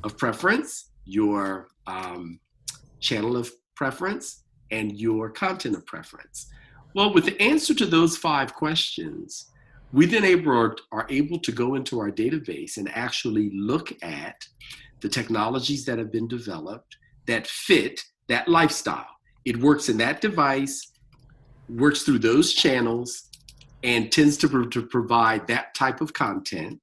of preference, your channel of preference, and your content of preference. Well, with the answer to those 5 questions, we then are able to go into our database and actually look at the technologies that have been developed that fit that lifestyle. It works in that device, works through those channels, and tends to provide that type of content,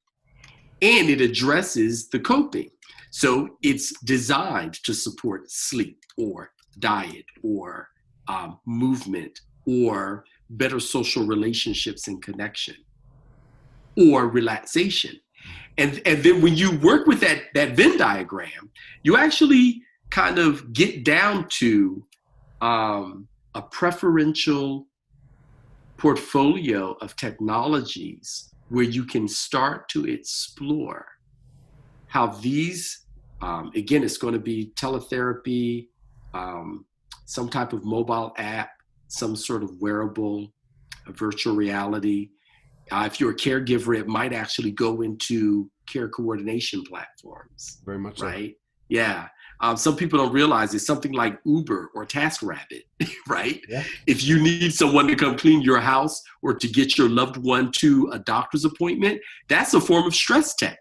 and it addresses the coping. So it's designed to support sleep or diet or movement or better social relationships and connection or relaxation. And then when you work with that Venn diagram, you actually kind of get down to a preferential portfolio of technologies where you can start to explore how these, again, it's going to be teletherapy, some type of mobile app, some sort of wearable, virtual reality. If you're a caregiver, it might actually go into care coordination platforms. Very much so. Right? Yeah. Some people don't realize it's something like Uber or TaskRabbit, right? Yeah. If you need someone to come clean your house or to get your loved one to a doctor's appointment, that's a form of stress tech,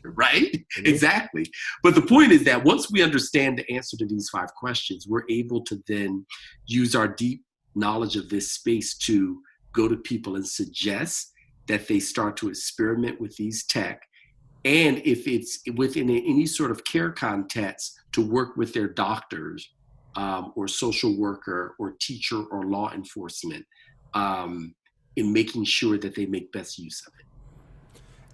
right? Exactly. But the point is that once we understand the answer to these 5 questions, we're able to then use our deep knowledge of this space to go to people and suggest that they start to experiment with these tech. And if it's within any sort of care context, to work with their doctors or social worker or teacher or law enforcement in making sure that they make best use of it.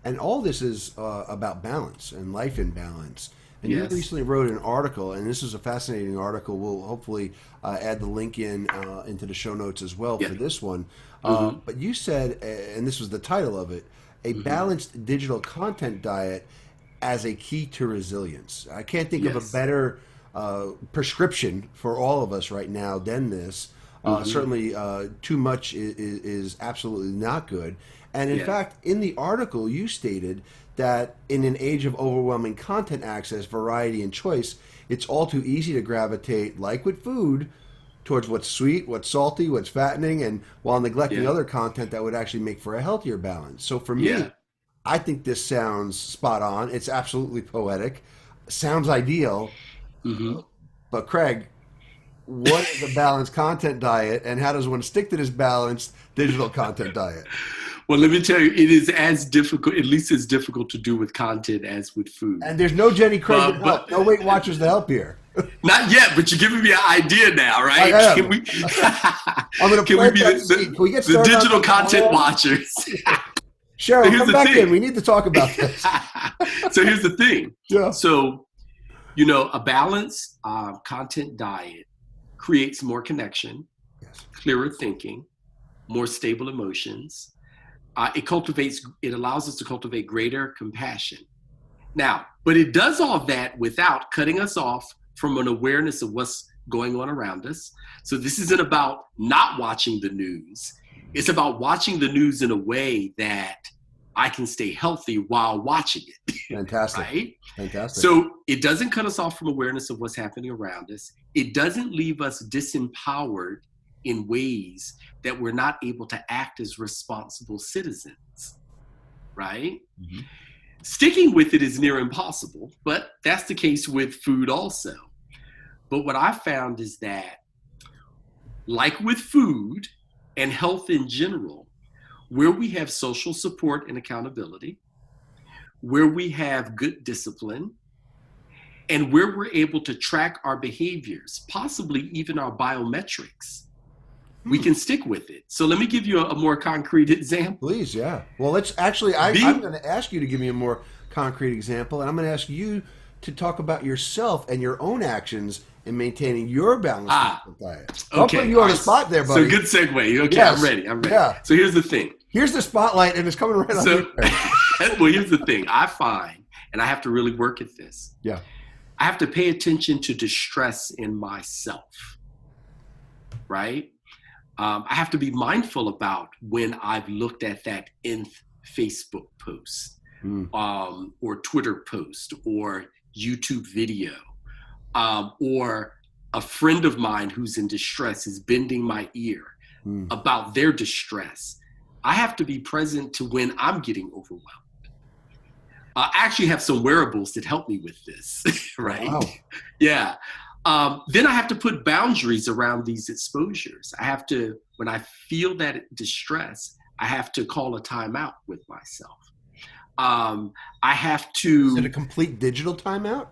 And all this is about balance and life in balance. And you Yes. recently wrote an article, and this is a fascinating article. We'll hopefully add the link into the show notes as well Yeah. for this one. Mm-hmm. But you said, and this was the title of it, a balanced digital content diet as a key to resilience. I can't think of a Yes. better prescription for all of us right now than this. Certainly, too much is absolutely not good. And in Yeah. fact, in the article, you stated that in an age of overwhelming content access, variety, and choice, it's all too easy to gravitate, like with food, towards what's sweet, what's salty, what's fattening, and while neglecting Yeah. other content that would actually make for a healthier balance. So for me, Yeah. I think this sounds spot on. It's absolutely poetic, sounds ideal. Mm-hmm. But Craig, what is a balanced content diet, and how does one stick to this balanced digital content diet? Well, let me tell you, it is as difficult, at least as difficult to do with content as with food. And there's no Jenny Craig to help. But No Weight Watchers to help here. not yet, but you're giving me an idea now, right? I am. Can we, I'm going to can we plant be that seed. Can we get the started on digital that content tomorrow? watchers? Cheryl, Here's come the back thing. in. We need to talk about this. So here's the thing. Yeah. So, a balanced content diet creates more connection, Yes. clearer thinking, more stable emotions. It allows us to cultivate greater compassion. Now, but it does all that without cutting us off from an awareness of what's going on around us. So this isn't about not watching the news. It's about watching the news in a way that I can stay healthy while watching it. Fantastic. Right? Fantastic. So it doesn't cut us off from awareness of what's happening around us. It doesn't leave us disempowered in ways that we're not able to act as responsible citizens, right? Mm-hmm. Sticking with it is near impossible, but that's the case with food also. But what I found is that, like with food and health in general, where we have social support and accountability, where we have good discipline, and where we're able to track our behaviors, possibly even our biometrics, we can stick with it. So let me give you a more concrete example. Please, yeah. Well, let's actually, I'm going to ask you to give me a more concrete example, and I'm going to ask you to talk about yourself and your own actions in maintaining your balanced diet. I'll put you on the spot there, buddy. So good segue. Okay, Yes. I'm ready. Yeah. So here's the thing. Here's the spotlight, and it's coming right on you. Well, here's the thing. I find, and I have to really work at this. Yeah. I have to pay attention to distress in myself, right? I have to be mindful about when I've looked at that nth Facebook post, or Twitter post, or YouTube video, or a friend of mine who's in distress is bending my ear about their distress. I have to be present to when I'm getting overwhelmed. I actually have some wearables that help me with this, right? Wow. Yeah. Then I have to put boundaries around these exposures. I have to, when I feel that distress, I have to call a timeout with myself. I have to. Is it a complete digital timeout?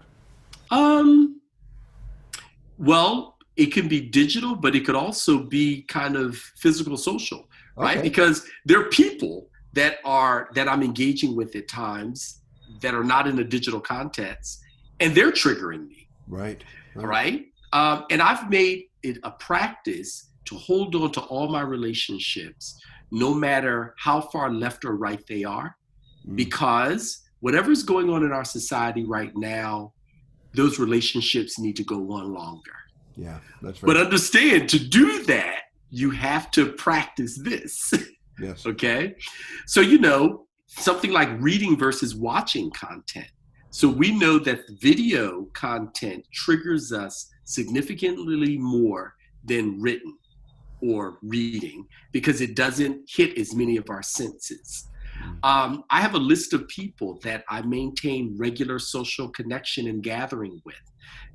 Well, it can be digital, but it could also be kind of physical, social, right? Okay. Because there are people that I'm engaging with at times that are not in a digital context, and they're triggering me. Right. Right? And I've made it a practice to hold on to all my relationships, no matter how far left or right they are, because whatever's going on in our society right now, those relationships need to go on longer. Yeah, that's right. But understand, to do that, you have to practice this. Yes. Okay? So, something like reading versus watching content. So we know that video content triggers us significantly more than written or reading because it doesn't hit as many of our senses. I have a list of people that I maintain regular social connection and gathering with.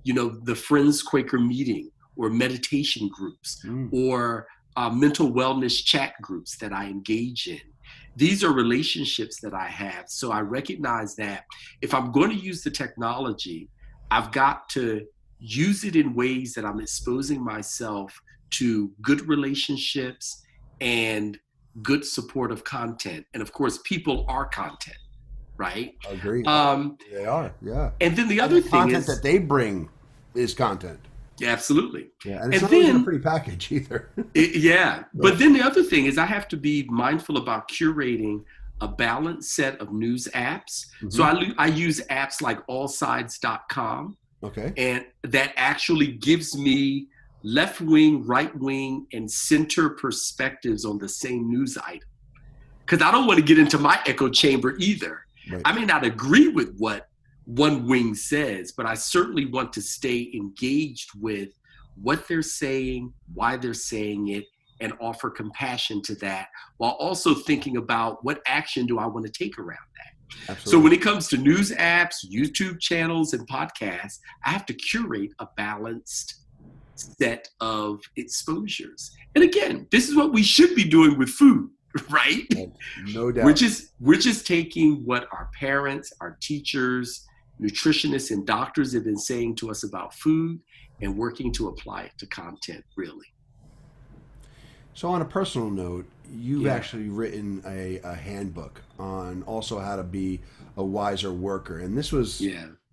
The Friends Quaker meeting, or meditation groups, or mental wellness chat groups that I engage in. These are relationships that I have. So I recognize that if I'm going to use the technology, I've got to use it in ways that I'm exposing myself to good relationships and good supportive content. And of course, people are content, right? Agreed. They are, yeah. And then the other thing content is that they bring is content. Yeah, absolutely. Yeah, and it's not always in a pretty package either. But then the other thing is I have to be mindful about curating a balanced set of news apps. So I use apps like allsides.com. Okay. And that actually gives me left wing, right wing, and center perspectives on the same news item. Because I don't want to get into my echo chamber either. Right. I may not agree with what one wing says, but I certainly want to stay engaged with what they're saying, why they're saying it, and offer compassion to that, while also thinking about what action do I want to take around that. Absolutely. So when it comes to news apps, YouTube channels, and podcasts, I have to curate a balanced set of exposures. And again, this is what we should be doing with food, right? No doubt. We're just taking what our parents, our teachers, nutritionists, and doctors have been saying to us about food and working to apply it to content, really. So on a personal note, you've actually written a handbook on also how to be a wiser worker. And this was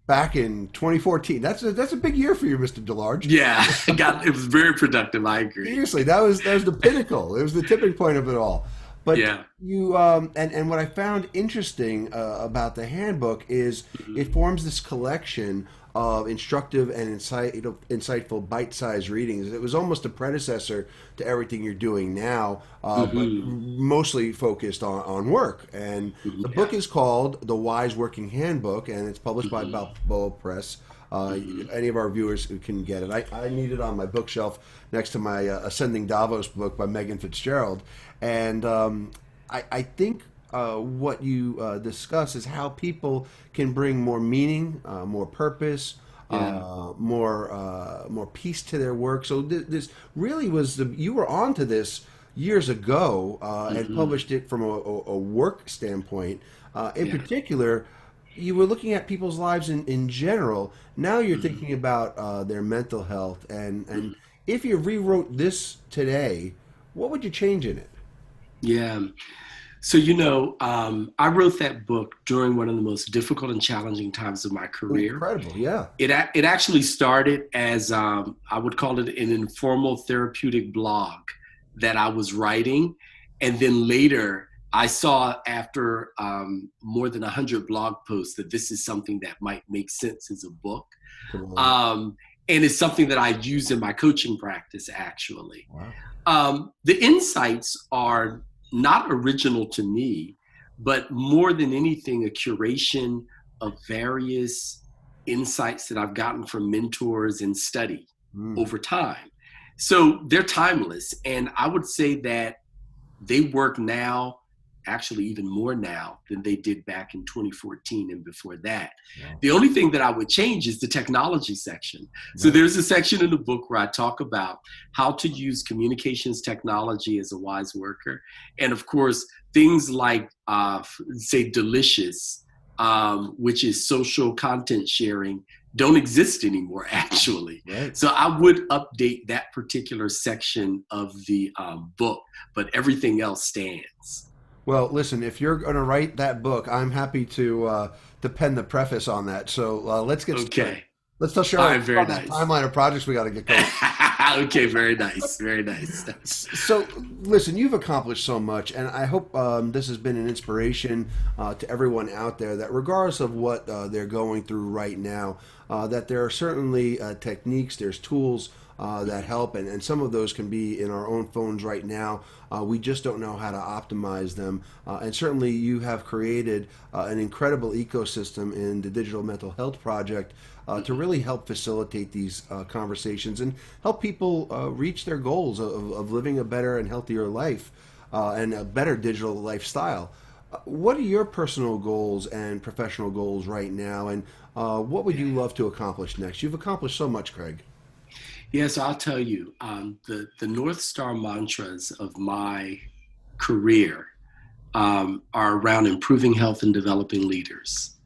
back in 2014. That's a big year for you, Mr. DeLarge. Yeah, it was very productive. I agree. Seriously, that was the pinnacle. It was the tipping point of it all. But you and what I found interesting about the handbook is it forms this collection of instructive and insightful bite-sized readings. It was almost a predecessor to everything you're doing now, but mostly focused on work. And the book is called The WiseWorking Handbook, and it's published by Balboa Press. Any of our viewers can get it. I need it on my bookshelf next to my Ascending Davos book by Megan Fitzgerald. And I think what you discuss is how people can bring more meaning, more purpose, more peace to their work. So this really was you were onto this years ago and published it from a work standpoint. In particular, you were looking at people's lives in general. Now you're thinking about their mental health. And if you rewrote this today, what would you change in it? Yeah. So, I wrote that book during one of the most difficult and challenging times of my career. Incredible, yeah. It actually started as, I would call it an informal therapeutic blog that I was writing. And then later, I saw after more than 100 blog posts that this is something that might make sense as a book. And it's something that I use in my coaching practice, actually. Wow. The insights are not original to me, but more than anything, a curation of various insights that I've gotten from mentors and study over time. So they're timeless. And I would say that they work now, actually even more now than they did back in 2014 and before that. Yeah. The only thing that I would change is the technology section. Yeah. So there's a section in the book where I talk about how to use communications technology as a wise worker. And of course, things like, say, Delicious, which is social content sharing, don't exist anymore, actually. Right. So I would update that particular section of the book, but everything else stands. Well, listen, if you're going to write that book, I'm happy to pen the preface on that. So let's get started. Let's tell Cheryl about that timeline of projects we got to get going. Okay, very nice, very nice. So, listen, you've accomplished so much, and I hope this has been an inspiration to everyone out there that regardless of what they're going through right now, that there are certainly techniques, there's tools that help, and some of those can be in our own phones right now. We just don't know how to optimize them. And certainly you have created an incredible ecosystem in the Digital Mental Health Project to really help facilitate these conversations and help people reach their goals of living a better and healthier life and a better digital lifestyle. What are your personal goals and professional goals right now, and what would you love to accomplish next? You've accomplished so much, Craig. Yes, I'll tell you, the North Star mantras of my career are around improving health and developing leaders.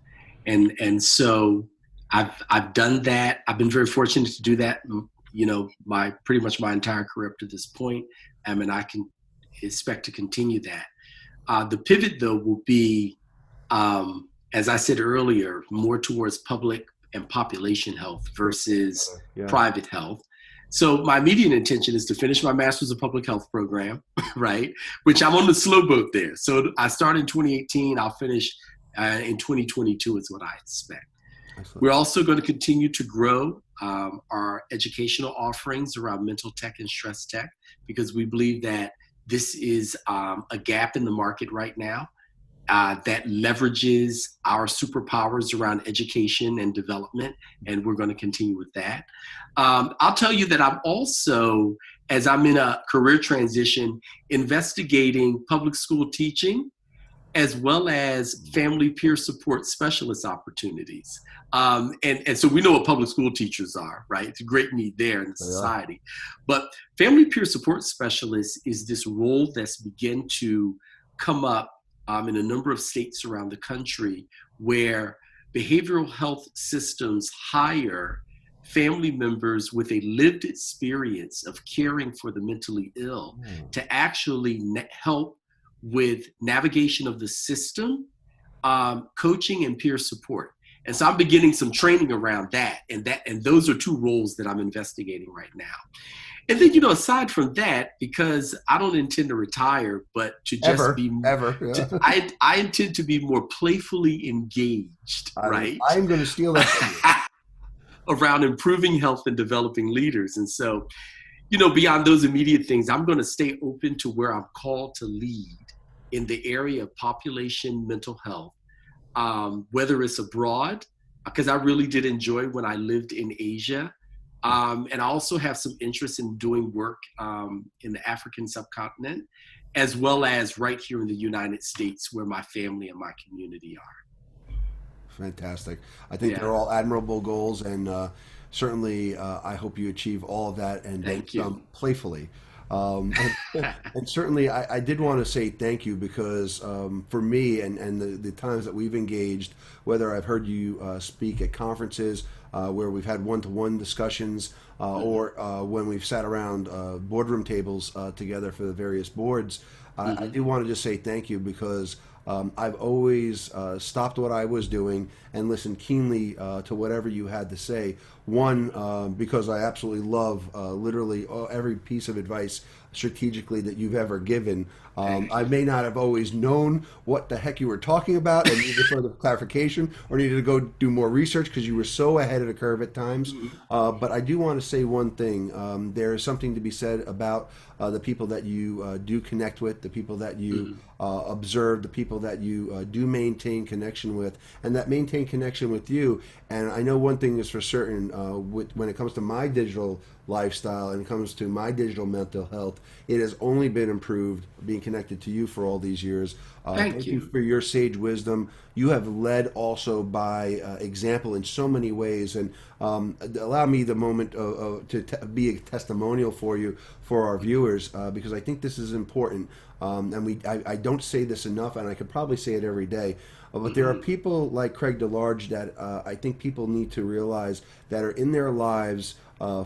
And so I've done that. I've been very fortunate to do that, pretty much my entire career up to this point. And I can expect to continue that. The pivot, though, will be, as I said earlier, more towards public and population health versus private health. So my immediate intention is to finish my Master's of Public Health program, right? Which I'm on the slow boat there. So I started in 2018. I'll finish in 2022 is what I expect. Excellent. We're also going to continue to grow our educational offerings around MentalTech and stress tech, because we believe that this is a gap in the market right now that leverages our superpowers around education and development, and we're going to continue with that. I'll tell you that I'm also, as I'm in a career transition, investigating public school teaching as well as family peer support specialist opportunities. And so we know what public school teachers are, right? It's a great need there in the They are. society. But family peer support specialist is this role that's begun to come up in a number of states around the country where behavioral health systems hire family members with a lived experience of caring for the mentally ill to actually help with navigation of the system, coaching, and peer support. And so I'm beginning some training around that, and those are two roles that I'm investigating right now. And then, aside from that, because I don't intend to retire, but to just Ever. Yeah. I intend to be more playfully engaged, right? I'm going to steal that from you. Around improving health and developing leaders. And so, beyond those immediate things, I'm going to stay open to where I'm called to lead in the area of population mental health, whether it's abroad, because I really did enjoy when I lived in Asia. And I also have some interest in doing work in the African subcontinent, as well as right here in the United States where my family and my community are. Fantastic. I think they're all admirable goals, and certainly I hope you achieve all of that and then some playfully. And certainly I did want to say thank you because for me and the times that we've engaged, whether I've heard you speak at conferences where we've had one-to-one discussions or when we've sat around boardroom tables together for the various boards, I do want to just say thank you because I've always stopped what I was doing and listened keenly to whatever you had to say. One, because I absolutely love literally every piece of advice strategically that you've ever given. I may not have always known what the heck you were talking about and needed further clarification or needed to go do more research because you were so ahead of the curve at times. But I do want to say one thing. There is something to be said about the people that you do connect with, the people that you observe, the people that you do maintain connection with, and that maintain connection with you. And I know one thing is for certain, when it comes to my digital lifestyle and it comes to my digital mental health, it has only been improved being connected to you for all these years. Thank you for your sage wisdom. You have led also by example in so many ways, and allow me the moment to be a testimonial for you, for our viewers, because I think this is important. And I don't say this enough, and I could probably say it every day. But there are people like Craig DeLarge that I think people need to realize that are in their lives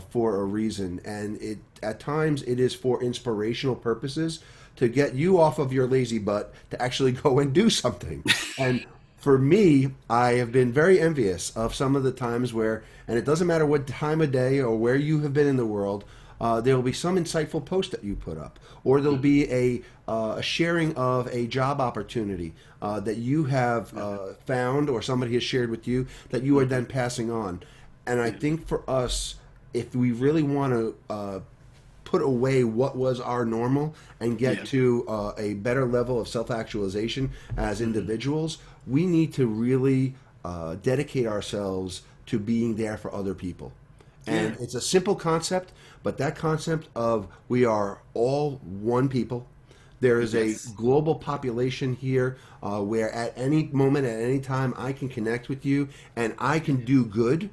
for a reason, and at times it is for inspirational purposes to get you off of your lazy butt to actually go and do something. And for me, I have been very envious of some of the times where, and it doesn't matter what time of day or where you have been in the world, there will be some insightful post that you put up, or there'll be a sharing of a job opportunity that you have found or somebody has shared with you that you are then passing on. And I think for us, if we really want to put away what was our normal and get to a better level of self-actualization as individuals, we need to really dedicate ourselves to being there for other people. And it's a simple concept, but that concept of we are all one people. There is a global population here where at any moment, at any time, I can connect with you and I can do good.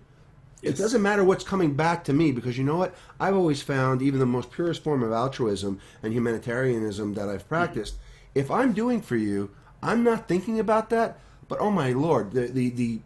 It doesn't matter what's coming back to me, because you know what? I've always found even the most purest form of altruism and humanitarianism that I've practiced, if I'm doing for you, I'm not thinking about that, but oh my Lord, the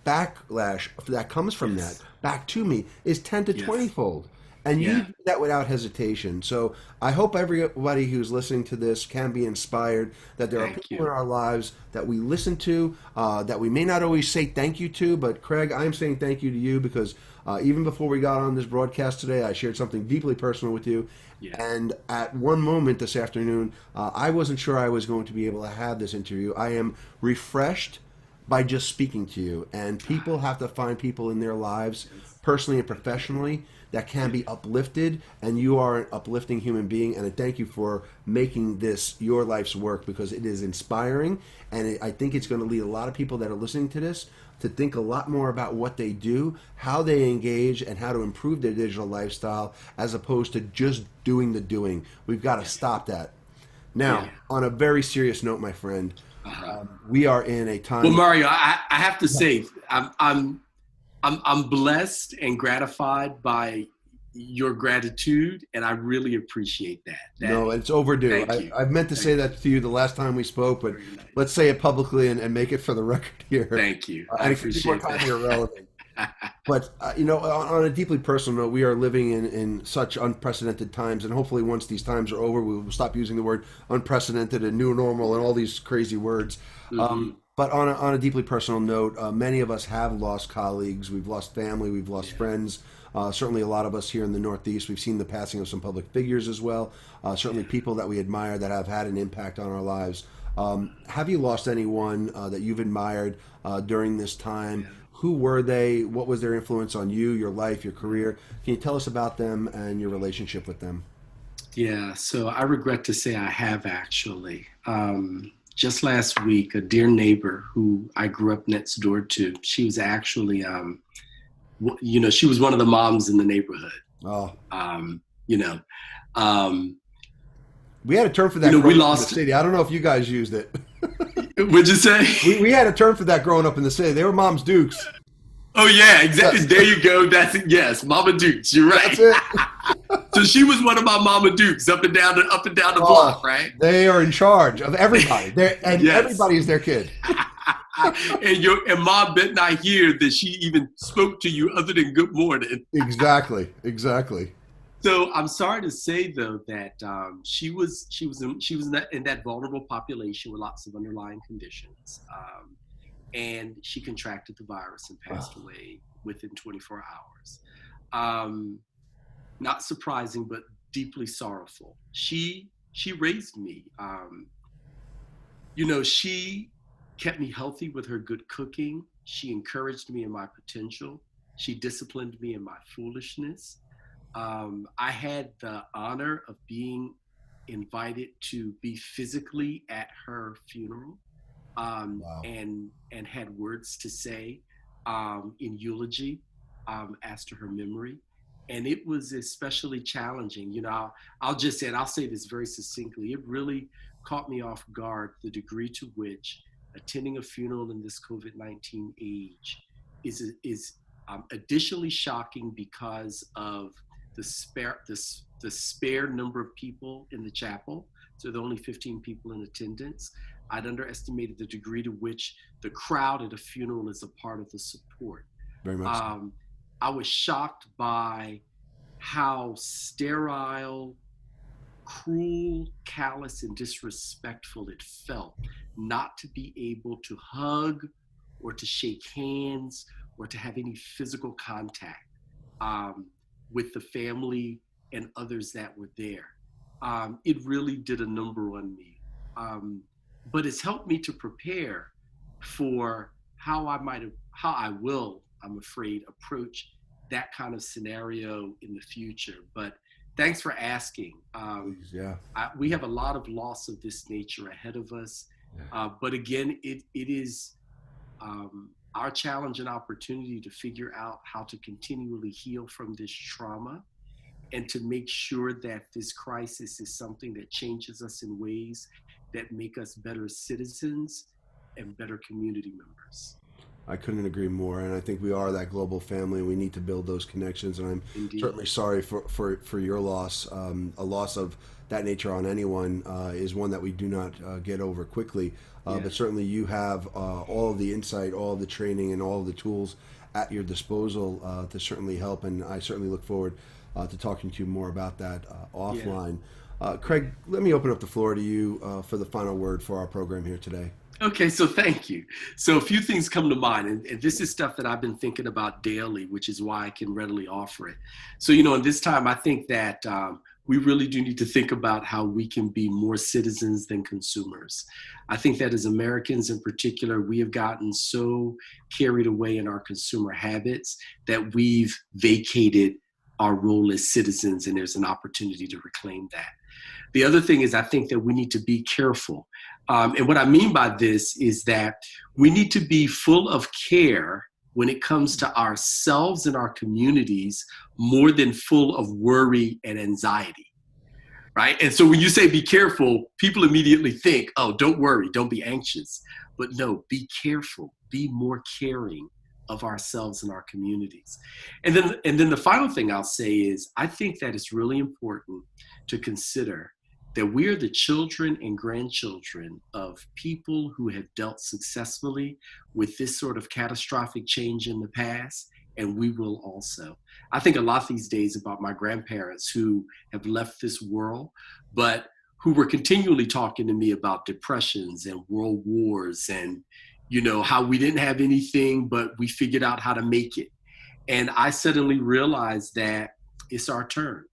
backlash that comes from that back to me is 10 to 20 fold. And you do that without hesitation. So I hope everybody who's listening to this can be inspired that there are people in our lives that we listen to, that we may not always say thank you to. But Craig, I'm saying thank you to you because even before we got on this broadcast today, I shared something deeply personal with you. And at one moment this afternoon, I wasn't sure I was going to be able to have this interview. I am refreshed by just speaking to you. And people have to find people in their lives, personally and professionally, that can be uplifted, and you are an uplifting human being, and I thank you for making this your life's work, because it is inspiring, and I think it's going to lead a lot of people that are listening to this to think a lot more about what they do, how they engage, and how to improve their digital lifestyle, as opposed to just doing the doing. We've got to stop that. Now, on a very serious note, my friend, Uh-huh. We are in a Well, time. Mario, I have to say, I'm blessed and gratified by your gratitude, and I really appreciate that. No, it's overdue. Thank you. I've meant to say Thank that to you the last time we spoke, but Very nice. let's say it publicly and make it for the record here. Thank you. I And it could be more appreciate timely or relevant. that. But, on a deeply personal note, we are living in such unprecedented times. And hopefully once these times are over, we will stop using the word unprecedented and new normal and all these crazy words. Mhm. But on a deeply personal note, many of us have lost colleagues. We've lost family. We've lost friends. Certainly a lot of us here in the Northeast, we've seen the passing of some public figures as well. Certainly people that we admire that have had an impact on our lives. Have you lost anyone that you've admired during this time? Who were they? What was their influence on you, your life, your career? Can you tell us about them and your relationship with them? Yeah, so I regret to say I have actually. Just last week, a dear neighbor who I grew up next door to, she was actually, she was one of the moms in the neighborhood. Oh, You know, um, we had a term for that we growing up in lost. the city. I don't know if you guys used it. What'd you say? We had a term for that growing up in the city. They were mom's dukes. Oh yeah, exactly. Yes. There you go. That's it. Yes, Mama Dukes. You're right. That's it. So she was one of my Mama Dukes up and down the block, right? They are in charge of everybody. Yes. Everybody is their kid. and Mom bet not hear that she even spoke to you other than good morning. Exactly. So I'm sorry to say though that she was in that vulnerable population with lots of underlying conditions, and she contracted the virus and passed away within 24 hours. Not surprising, but deeply sorrowful. She raised me. She kept me healthy with her good cooking. She encouraged me in my potential. She disciplined me in my foolishness. I had the honor of being invited to be physically at her funeral, Wow. and had words to say in eulogy as to her memory. And it was especially challenging. I'll say this very succinctly. It really caught me off guard, the degree to which attending a funeral in this COVID-19 age is additionally shocking because of the spare number of people in the chapel. So there are only 15 people in attendance. I'd underestimated the degree to which the crowd at a funeral is a part of the support. Very much so. I was shocked by how sterile, cruel, callous, and disrespectful it felt not to be able to hug or to shake hands or to have any physical contact with the family and others that were there. It really did a number on me. But it's helped me to prepare for how I will, I'm afraid, approach that kind of scenario in the future. But thanks for asking. Please, yeah. We have a lot of loss of this nature ahead of us. But again, it is our challenge and opportunity to figure out how to continually heal from this trauma and to make sure that this crisis is something that changes us in ways that make us better citizens and better community members. I couldn't agree more, and I think we are that global family, and we need to build those connections. And I'm certainly sorry for your loss. A loss of that nature on anyone is one that we do not get over quickly. But certainly you have all of the insight, all of the training, and all of the tools at your disposal to certainly help. And I certainly look forward to talking to you more about that offline. Craig, let me open up the floor to you for the final word for our program here today. Okay, so thank you. So a few things come to mind, and this is stuff that I've been thinking about daily, which is why I can readily offer it. So, in this time, I think that we really do need to think about how we can be more citizens than consumers. I think that as Americans in particular, we have gotten so carried away in our consumer habits that we've vacated our role as citizens, and there's an opportunity to reclaim that. The other thing is I think that we need to be careful. And what I mean by this is that we need to be full of care when it comes to ourselves and our communities more than full of worry and anxiety. right? And so when you say be careful, people immediately think, oh, don't worry, don't be anxious. But no, be careful, be more caring of ourselves and our communities. And then the final thing I'll say is, I think that it's really important to consider that we are the children and grandchildren of people who have dealt successfully with this sort of catastrophic change in the past, and we will also. I think a lot these days about my grandparents who have left this world, but who were continually talking to me about depressions and world wars and, you know, how we didn't have anything, but we figured out how to make it. And I suddenly realized that it's our turn.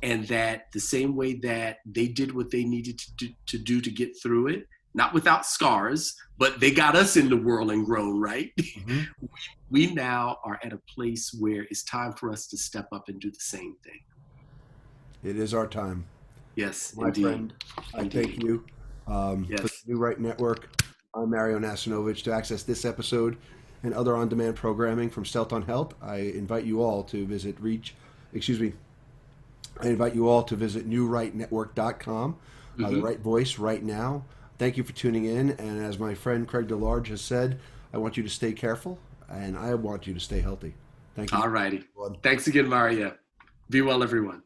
And that the same way that they did what they needed to do to get through it, not without scars, but they got us in the world and grown, right? Mm-hmm. We now are at a place where it's time for us to step up and do the same thing. It is our time. Yes, my indeed. friend. I thank you for the New Right Network. I'm Mario Nasinovich. To access this episode and other on-demand programming from Stelt on Health, I invite you all to visit newrightnetwork.com. The right voice right now. Thank you for tuning in. And as my friend Craig DeLarge has said, I want you to stay careful and I want you to stay healthy. Thank you. All righty. Thanks again, Mario. Be well, everyone.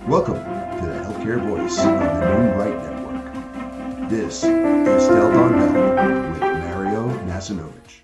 Welcome to the Healthcare Voice of the New Right Network. This is Stelt on Health with Mario Nasinovich.